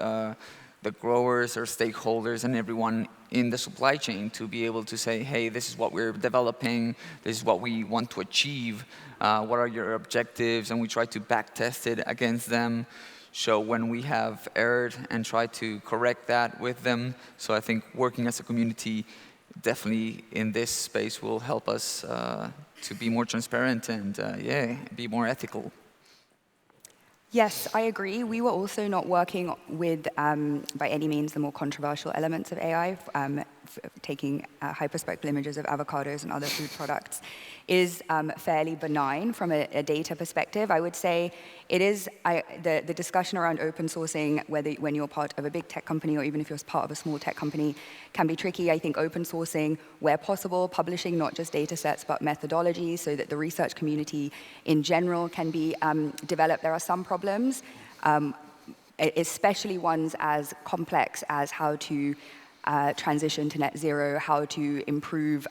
[SPEAKER 3] the growers or stakeholders and everyone in the supply chain to be able to say, hey, this is what we're developing, this is what we want to achieve, what are your objectives, and we try to back test it against them. So when we have erred and try to correct that with them. So I think working as a community definitely in this space will help us to be more transparent and be more ethical.
[SPEAKER 4] Yes, I agree. We were also not working with, by any means, the more controversial elements of AI. Taking hyperspectral images of avocados and other food products is fairly benign from a data perspective. I would say it is the discussion around open sourcing, whether when you're part of a big tech company or even if you're part of a small tech company, can be tricky. I think open sourcing, where possible, publishing not just data sets but methodologies so that the research community in general can be developed. There are some problems, especially ones as complex as how to transition to net zero, how to improve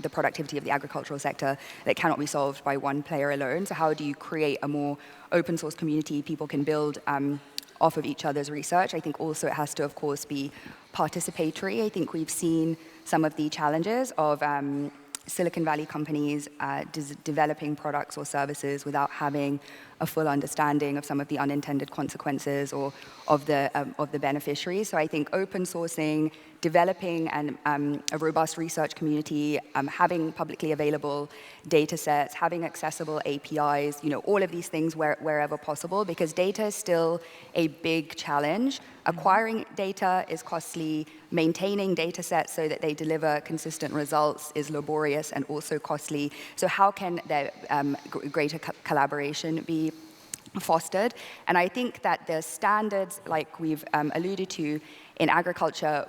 [SPEAKER 4] the productivity of the agricultural sector that cannot be solved by one player alone. So how do you create a more open source community people can build off of each other's research? I think also it has to, of course, be participatory. I think we've seen some of the challenges of Silicon Valley companies developing products or services without having a full understanding of some of the unintended consequences or of the beneficiaries. So I think open sourcing, developing a robust research community, having publicly available data sets, having accessible APIs, all of these things wherever possible, because data is still a big challenge. Acquiring data is costly. Maintaining data sets so that they deliver consistent results is laborious and also costly. So how can there greater collaboration be fostered? And I think that the standards, like we've alluded to in agriculture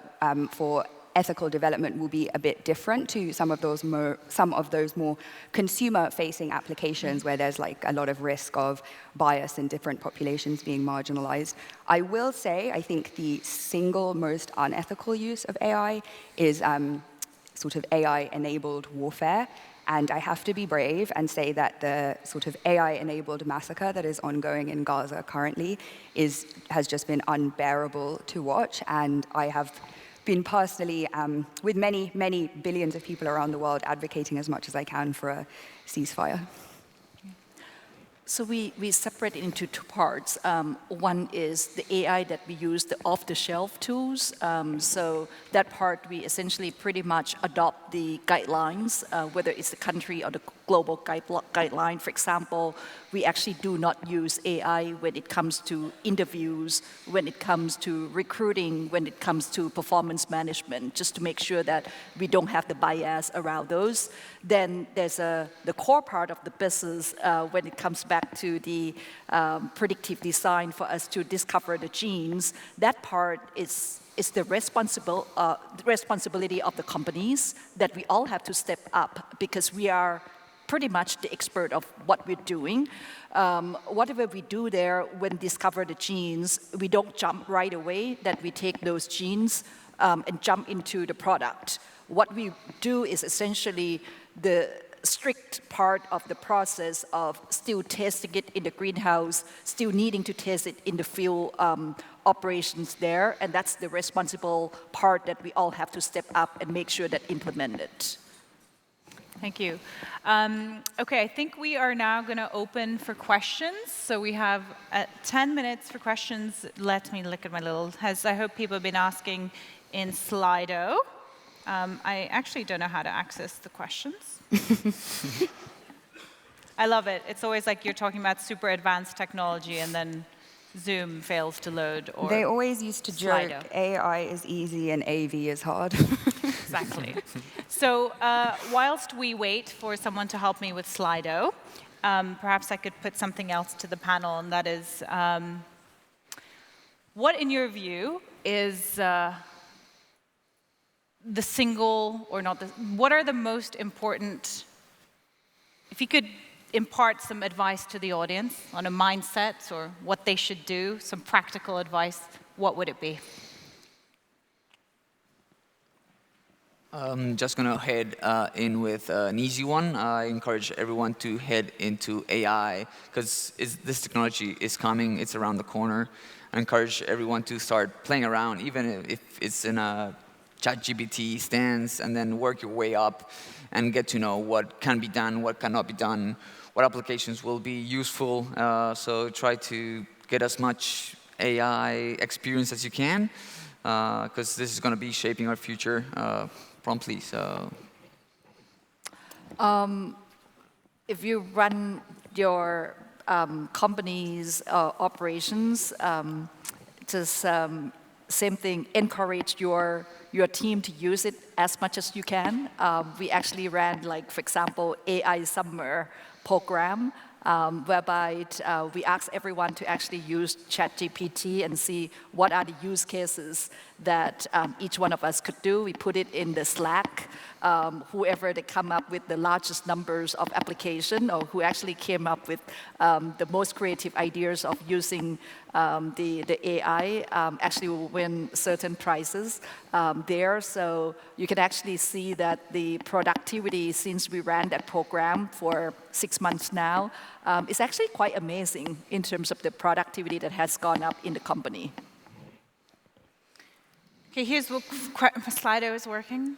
[SPEAKER 4] for ethical development, will be a bit different to some of those more consumer-facing applications where there's like a lot of risk of bias and different populations being marginalized. I will say, I think the single most unethical use of AI is sort of AI-enabled warfare. And I have to be brave and say that the sort of AI-enabled massacre that is ongoing in Gaza currently has just been unbearable to watch. And I have been personally, with many, many billions of people around the world, advocating as much as I can for a ceasefire.
[SPEAKER 5] So we separate it into two parts. One is the AI that we use, the off-the-shelf tools. So that part, we essentially pretty much adopt the guidelines, whether it's the country or the global guideline. For example, we actually do not use AI when it comes to interviews, when it comes to recruiting, when it comes to performance management, just to make sure that we don't have the bias around those. Then there's the core part of the business when it comes back to the predictive design for us to discover the genes. That part is the responsibility of the companies that we all have to step up, because we are pretty much the expert of what we're doing. Whatever we do there when discover the genes, we don't jump right away that we take those genes and jump into the product. What we do is essentially the strict part of the process of still testing it in the greenhouse, still needing to test it in the field operations there, and that's the responsible part that we all have to step up and make sure that implemented.
[SPEAKER 1] Thank you. Okay, I think we are now going to open for questions. So we have 10 minutes for questions. Let me look at my little, as I hope people have been asking in Slido. I actually don't know how to access the questions. I love it. It's always like you're talking about super advanced technology and then Zoom fails to load. Or
[SPEAKER 4] they always used to joke,
[SPEAKER 1] Slido.
[SPEAKER 4] AI is easy and AV is hard.
[SPEAKER 1] Exactly. So whilst we wait for someone to help me with Slido, perhaps I could put something else to the panel, and that is, what in your view is the single, or not, what are the most important, if you could impart some advice to the audience on a mindset or what they should do, some practical advice, what would it be?
[SPEAKER 3] Just going to head in with an easy one. I encourage everyone to head into AI because this technology is coming. It's around the corner. I encourage everyone to start playing around, even if it's in a ChatGPT stance, and then work your way up and get to know what can be done, what cannot be done, what applications will be useful. So try to get as much AI experience as you can because this is going to be shaping our future promptly. So,
[SPEAKER 5] if you run your company's operations, just same thing, encourage your team to use it as much as you can. We actually ran, like, for example, AI Summer program, whereby we asked everyone to actually use ChatGPT and see what are the use cases that each one of us could do. We put it in the Slack. Whoever they come up with the largest numbers of application, or who actually came up with the most creative ideas of using the AI, actually will win certain prizes there. So you can actually see that the productivity, since we ran that program for 6 months now, is actually quite amazing in terms of the productivity that has gone up in the company.
[SPEAKER 1] Okay, here's what Slido is working.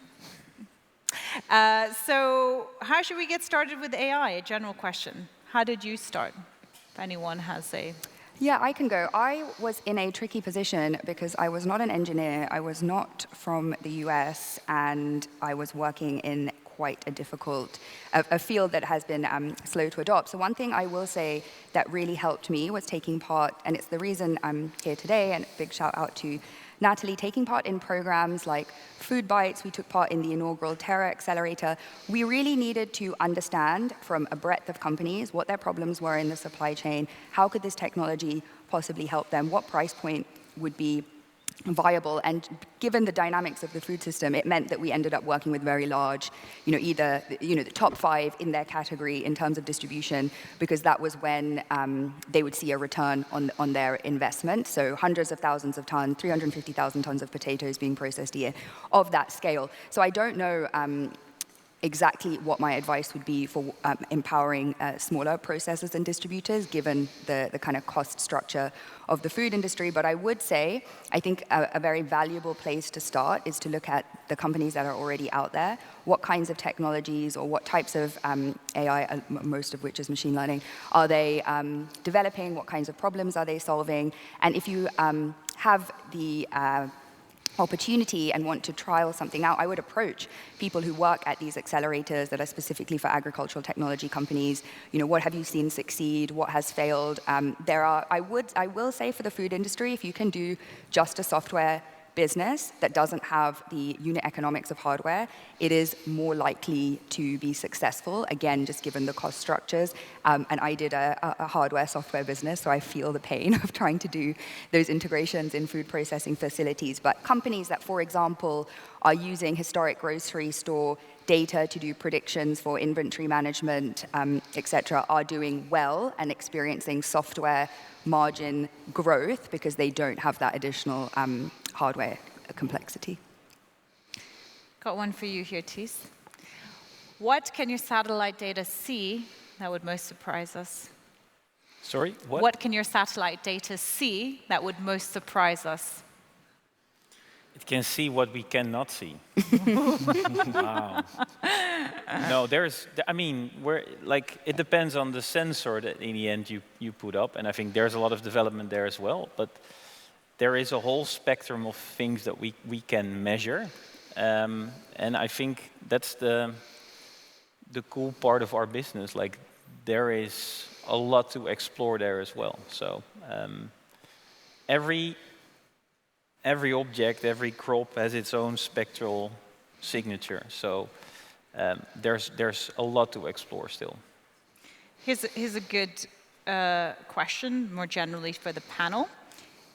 [SPEAKER 1] So how should we get started with AI? A general question. How did you start? If anyone has a...
[SPEAKER 4] Yeah, I can go. I was in a tricky position because I was not an engineer, I was not from the US, and I was working in quite a difficult, a field that has been slow to adopt. So one thing I will say that really helped me was taking part, and it's the reason I'm here today, and big shout out to Natalie, taking part in programs like Food Bites. We took part in the inaugural Terra Accelerator. We really needed to understand from a breadth of companies what their problems were in the supply chain, how could this technology possibly help them, what price point would be viable. And given the dynamics of the food system, it meant that we ended up working with very large, either the top 5 in their category in terms of distribution, because that was when they would see a return on their investment. So hundreds of thousands of tons, 350,000 tons of potatoes being processed a year of that scale. So I don't know exactly what my advice would be for empowering smaller processors and distributors, given the kind of cost structure of the food industry. But I would say, I think a very valuable place to start is to look at the companies that are already out there. What kinds of technologies or what types of AI, most of which is machine learning, are they developing? What kinds of problems are they solving? And if you have the opportunity and want to trial something out, I would approach people who work at these accelerators that are specifically for agricultural technology companies. What have you seen succeed? What has failed? I will say for the food industry, if you can do just a software business that doesn't have the unit economics of hardware, it is more likely to be successful, again, just given the cost structures. And I did a hardware software business, so I feel the pain of trying to do those integrations in food processing facilities. But companies that, for example, are using historic grocery store data to do predictions for inventory management, et cetera, are doing well and experiencing software margin growth because they don't have that additional hardware complexity.
[SPEAKER 1] Got one for you here, Thijs. What can your satellite data see that would most surprise us?
[SPEAKER 2] Sorry, what?
[SPEAKER 1] What can your satellite data see that would most surprise us?
[SPEAKER 2] It can see what we cannot see. Wow. No, it depends on the sensor that in the end you put up, and I think there's a lot of development there as well, but there is a whole spectrum of things that we can measure, and I think that's the cool part of our business. Like, there is a lot to explore there as well. So every object, every crop has its own spectral signature. So there's a lot to explore still.
[SPEAKER 1] Here's a good question, more generally for the panel.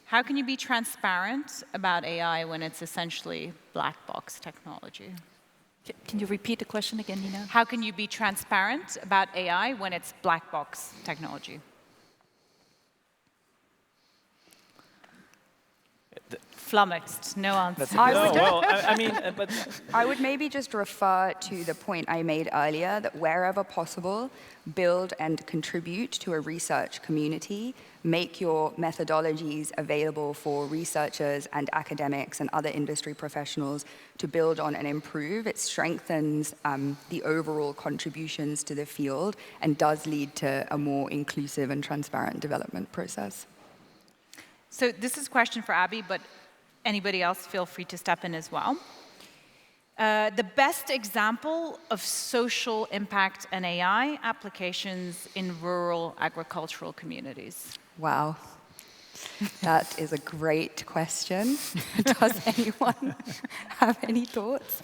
[SPEAKER 1] How can you be transparent about AI when it's essentially black box technology?
[SPEAKER 5] Can you repeat the question again, Nina?
[SPEAKER 1] How can you be transparent about AI when it's black box technology? Flummoxed, no answer.
[SPEAKER 4] I would maybe just refer to the point I made earlier that wherever possible, build and contribute to a research community, make your methodologies available for researchers and academics and other industry professionals to build on and improve. It strengthens the overall contributions to the field and does lead to a more inclusive and transparent development process.
[SPEAKER 1] So this is a question for Abby, but anybody else feel free to step in as well. The best example of social impact and AI applications in rural agricultural communities.
[SPEAKER 4] Wow, that is a great question. Does anyone have any thoughts?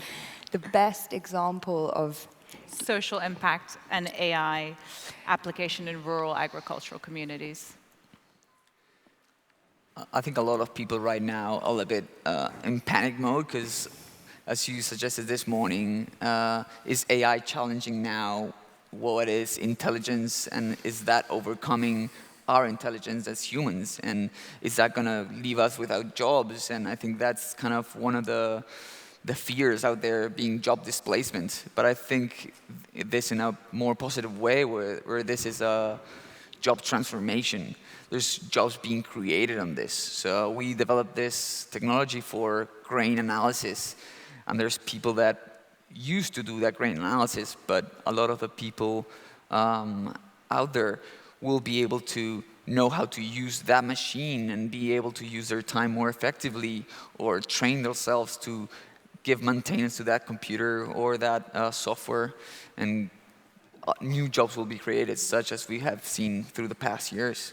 [SPEAKER 4] The best example of
[SPEAKER 1] social impact and AI application in rural agricultural communities.
[SPEAKER 3] I think a lot of people right now are a bit in panic mode because, as you suggested this morning, is AI challenging now what is intelligence, and is that overcoming our intelligence as humans, and is that going to leave us without jobs? And I think that's kind of one of the fears out there, being job displacement. But I think this in a more positive way, where this is a job transformation. There's jobs being created on this. So we developed this technology for grain analysis, and there's people that used to do that grain analysis, but a lot of the people out there will be able to know how to use that machine and be able to use their time more effectively, or train themselves to give maintenance to that computer or that software, and new jobs will be created, such as we have seen through the past years.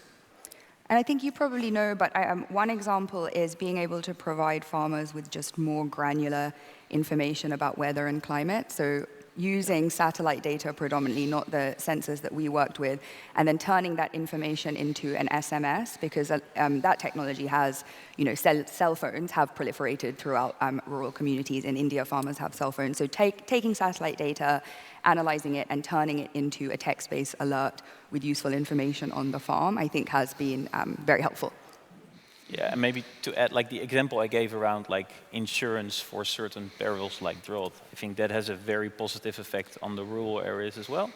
[SPEAKER 4] And I think you probably know, but one example is being able to provide farmers with just more granular information about weather and climate. So using satellite data predominantly, not the sensors that we worked with, and then turning that information into an SMS, because that technology has, cell phones have proliferated throughout rural communities. In India, farmers have cell phones. So taking satellite data, analyzing it, and turning it into a text-based alert with useful information on the farm, I think has been very helpful.
[SPEAKER 2] Yeah, and maybe to add, like the example I gave around like insurance for certain perils like drought, I think that has a very positive effect on the rural areas as well.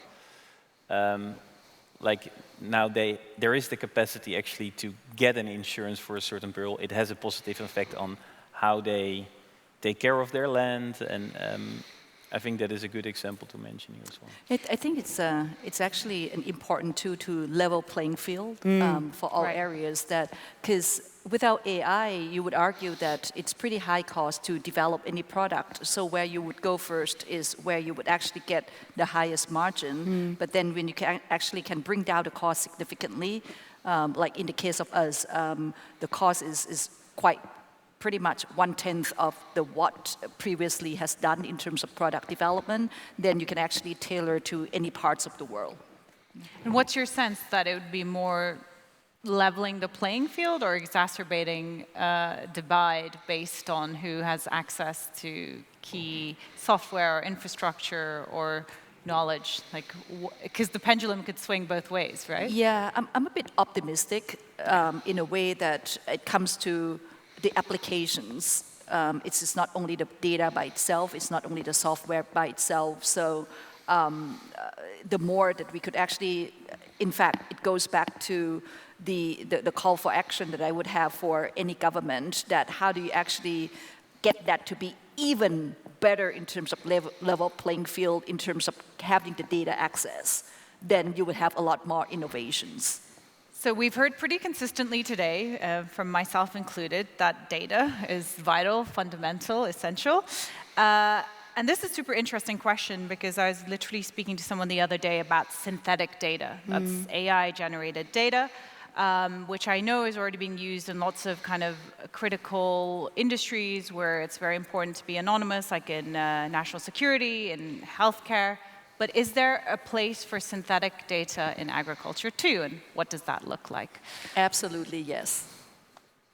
[SPEAKER 2] Like now there is the capacity actually to get an insurance for a certain peril. It has a positive effect on how they take care of their land, and I think that is a good example to mention here as well.
[SPEAKER 5] I think it's actually an important tool to level playing field for all areas. Because without AI, you would argue that it's pretty high cost to develop any product. So where you would go first is where you would actually get the highest margin. But then when you actually can bring down the cost significantly, like in the case of us, the cost is quite pretty much 1/10 of what previously has done in terms of product development, then you can actually tailor to any parts of the world.
[SPEAKER 1] And what's your sense, that it would be more leveling the playing field or exacerbating divide based on who has access to key software or infrastructure or knowledge? Like, because the pendulum could swing both ways, right?
[SPEAKER 5] Yeah, I'm a bit optimistic in a way that it comes to the applications. It's not only the data by itself, it's not only the software by itself. So the more that we could actually, in fact, it goes back to the call for action that I would have for any government, that how do you actually get that to be even better in terms of level playing field, in terms of having the data access, then you would have a lot more innovations.
[SPEAKER 1] So we've heard pretty consistently today, from myself included, that data is vital, fundamental, essential. And this is a super interesting question because I was literally speaking to someone the other day about synthetic data. That's AI-generated data, which I know is already being used in lots of kind of critical industries where it's very important to be anonymous, like in national security, in healthcare. But is there a place for synthetic data in agriculture too, and what does that look like?
[SPEAKER 5] Absolutely, yes.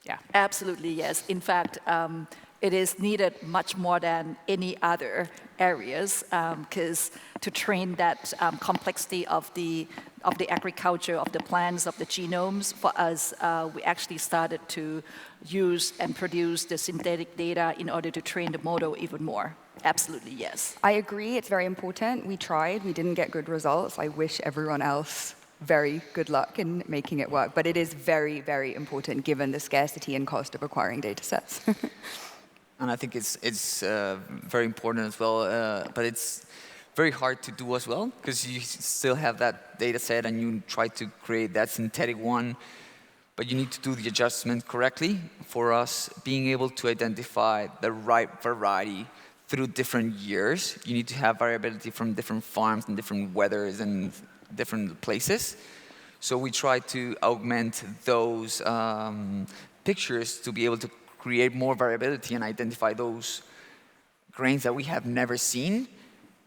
[SPEAKER 1] Yeah.
[SPEAKER 5] Absolutely, yes. In fact, it is needed much more than any other areas, because to train that complexity of the agriculture, of the plants, of the genomes, for us, we actually started to use and produce the synthetic data in order to train the model even more. Absolutely, yes.
[SPEAKER 4] I agree, it's very important. We tried, we didn't get good results. I wish everyone else very good luck in making it work. But it is very, very important given the scarcity and cost of acquiring data sets.
[SPEAKER 3] And I think it's very important as well, but it's very hard to do as well, because you still have that data set and you try to create that synthetic one, but you need to do the adjustment correctly. For us, being able to identify the right variety through different years, you need to have variability from different farms and different weathers and different places. So we try to augment those pictures to be able to create more variability and identify those grains that we have never seen,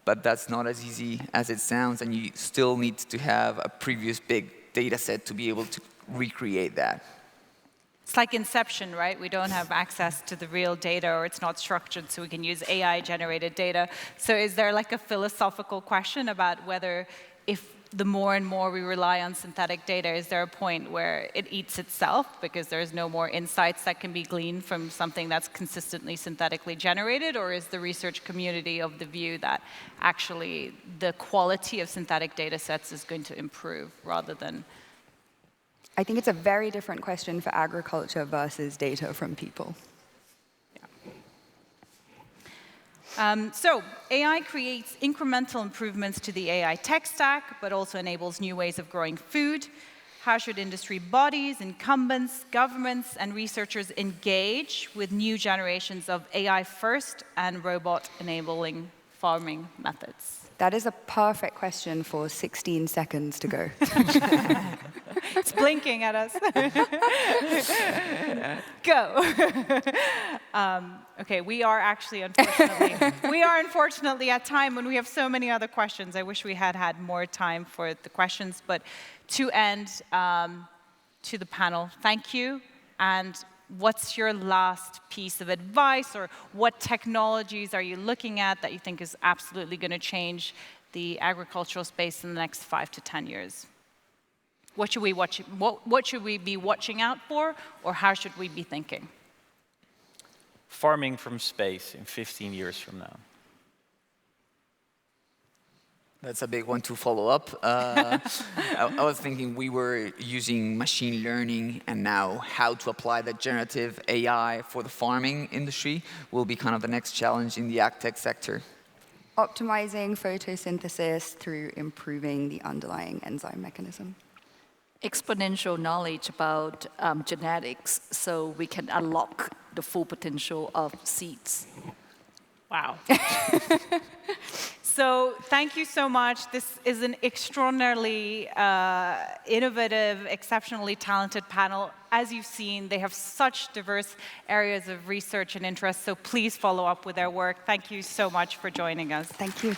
[SPEAKER 3] but that's not as easy as it sounds, and you still need to have a previous big data set to be able to recreate that.
[SPEAKER 1] It's like Inception, right? We don't have access to the real data, or it's not structured, so we can use AI-generated data. So is there like a philosophical question about whether, if the more and more we rely on synthetic data, is there a point where it eats itself because there's no more insights that can be gleaned from something that's consistently synthetically generated? Or is the research community of the view that actually the quality of synthetic data sets is going to improve rather than...
[SPEAKER 4] I think it's a very different question for agriculture versus data from people.
[SPEAKER 1] So AI creates incremental improvements to the AI tech stack, but also enables new ways of growing food. How should industry bodies, incumbents, governments, and researchers engage with new generations of AI-first and robot-enabling farming methods?
[SPEAKER 4] That is a perfect question for 16 seconds to go.
[SPEAKER 1] It's blinking at us. Go. Okay, we are unfortunately at time when we have so many other questions. I wish we had had more time for the questions, but to end, to the panel, thank you. And what's your last piece of advice, or what technologies are you looking at that you think is absolutely going to change the agricultural space in the next 5 to 10 years? What should we be watching out for, or how should we be thinking?
[SPEAKER 2] Farming from space in 15 years from now.
[SPEAKER 3] That's a big one to follow up. I was thinking we were using machine learning, and now how to apply the generative AI for the farming industry will be kind of the next challenge in the agtech sector.
[SPEAKER 4] Optimizing photosynthesis through improving the underlying enzyme mechanism.
[SPEAKER 5] Exponential knowledge about genetics, so we can unlock the full potential of seeds.
[SPEAKER 1] Wow. So thank you so much. This is an extraordinarily innovative, exceptionally talented panel. As you've seen, they have such diverse areas of research and interest, so please follow up with their work. Thank you so much for joining us.
[SPEAKER 4] Thank you.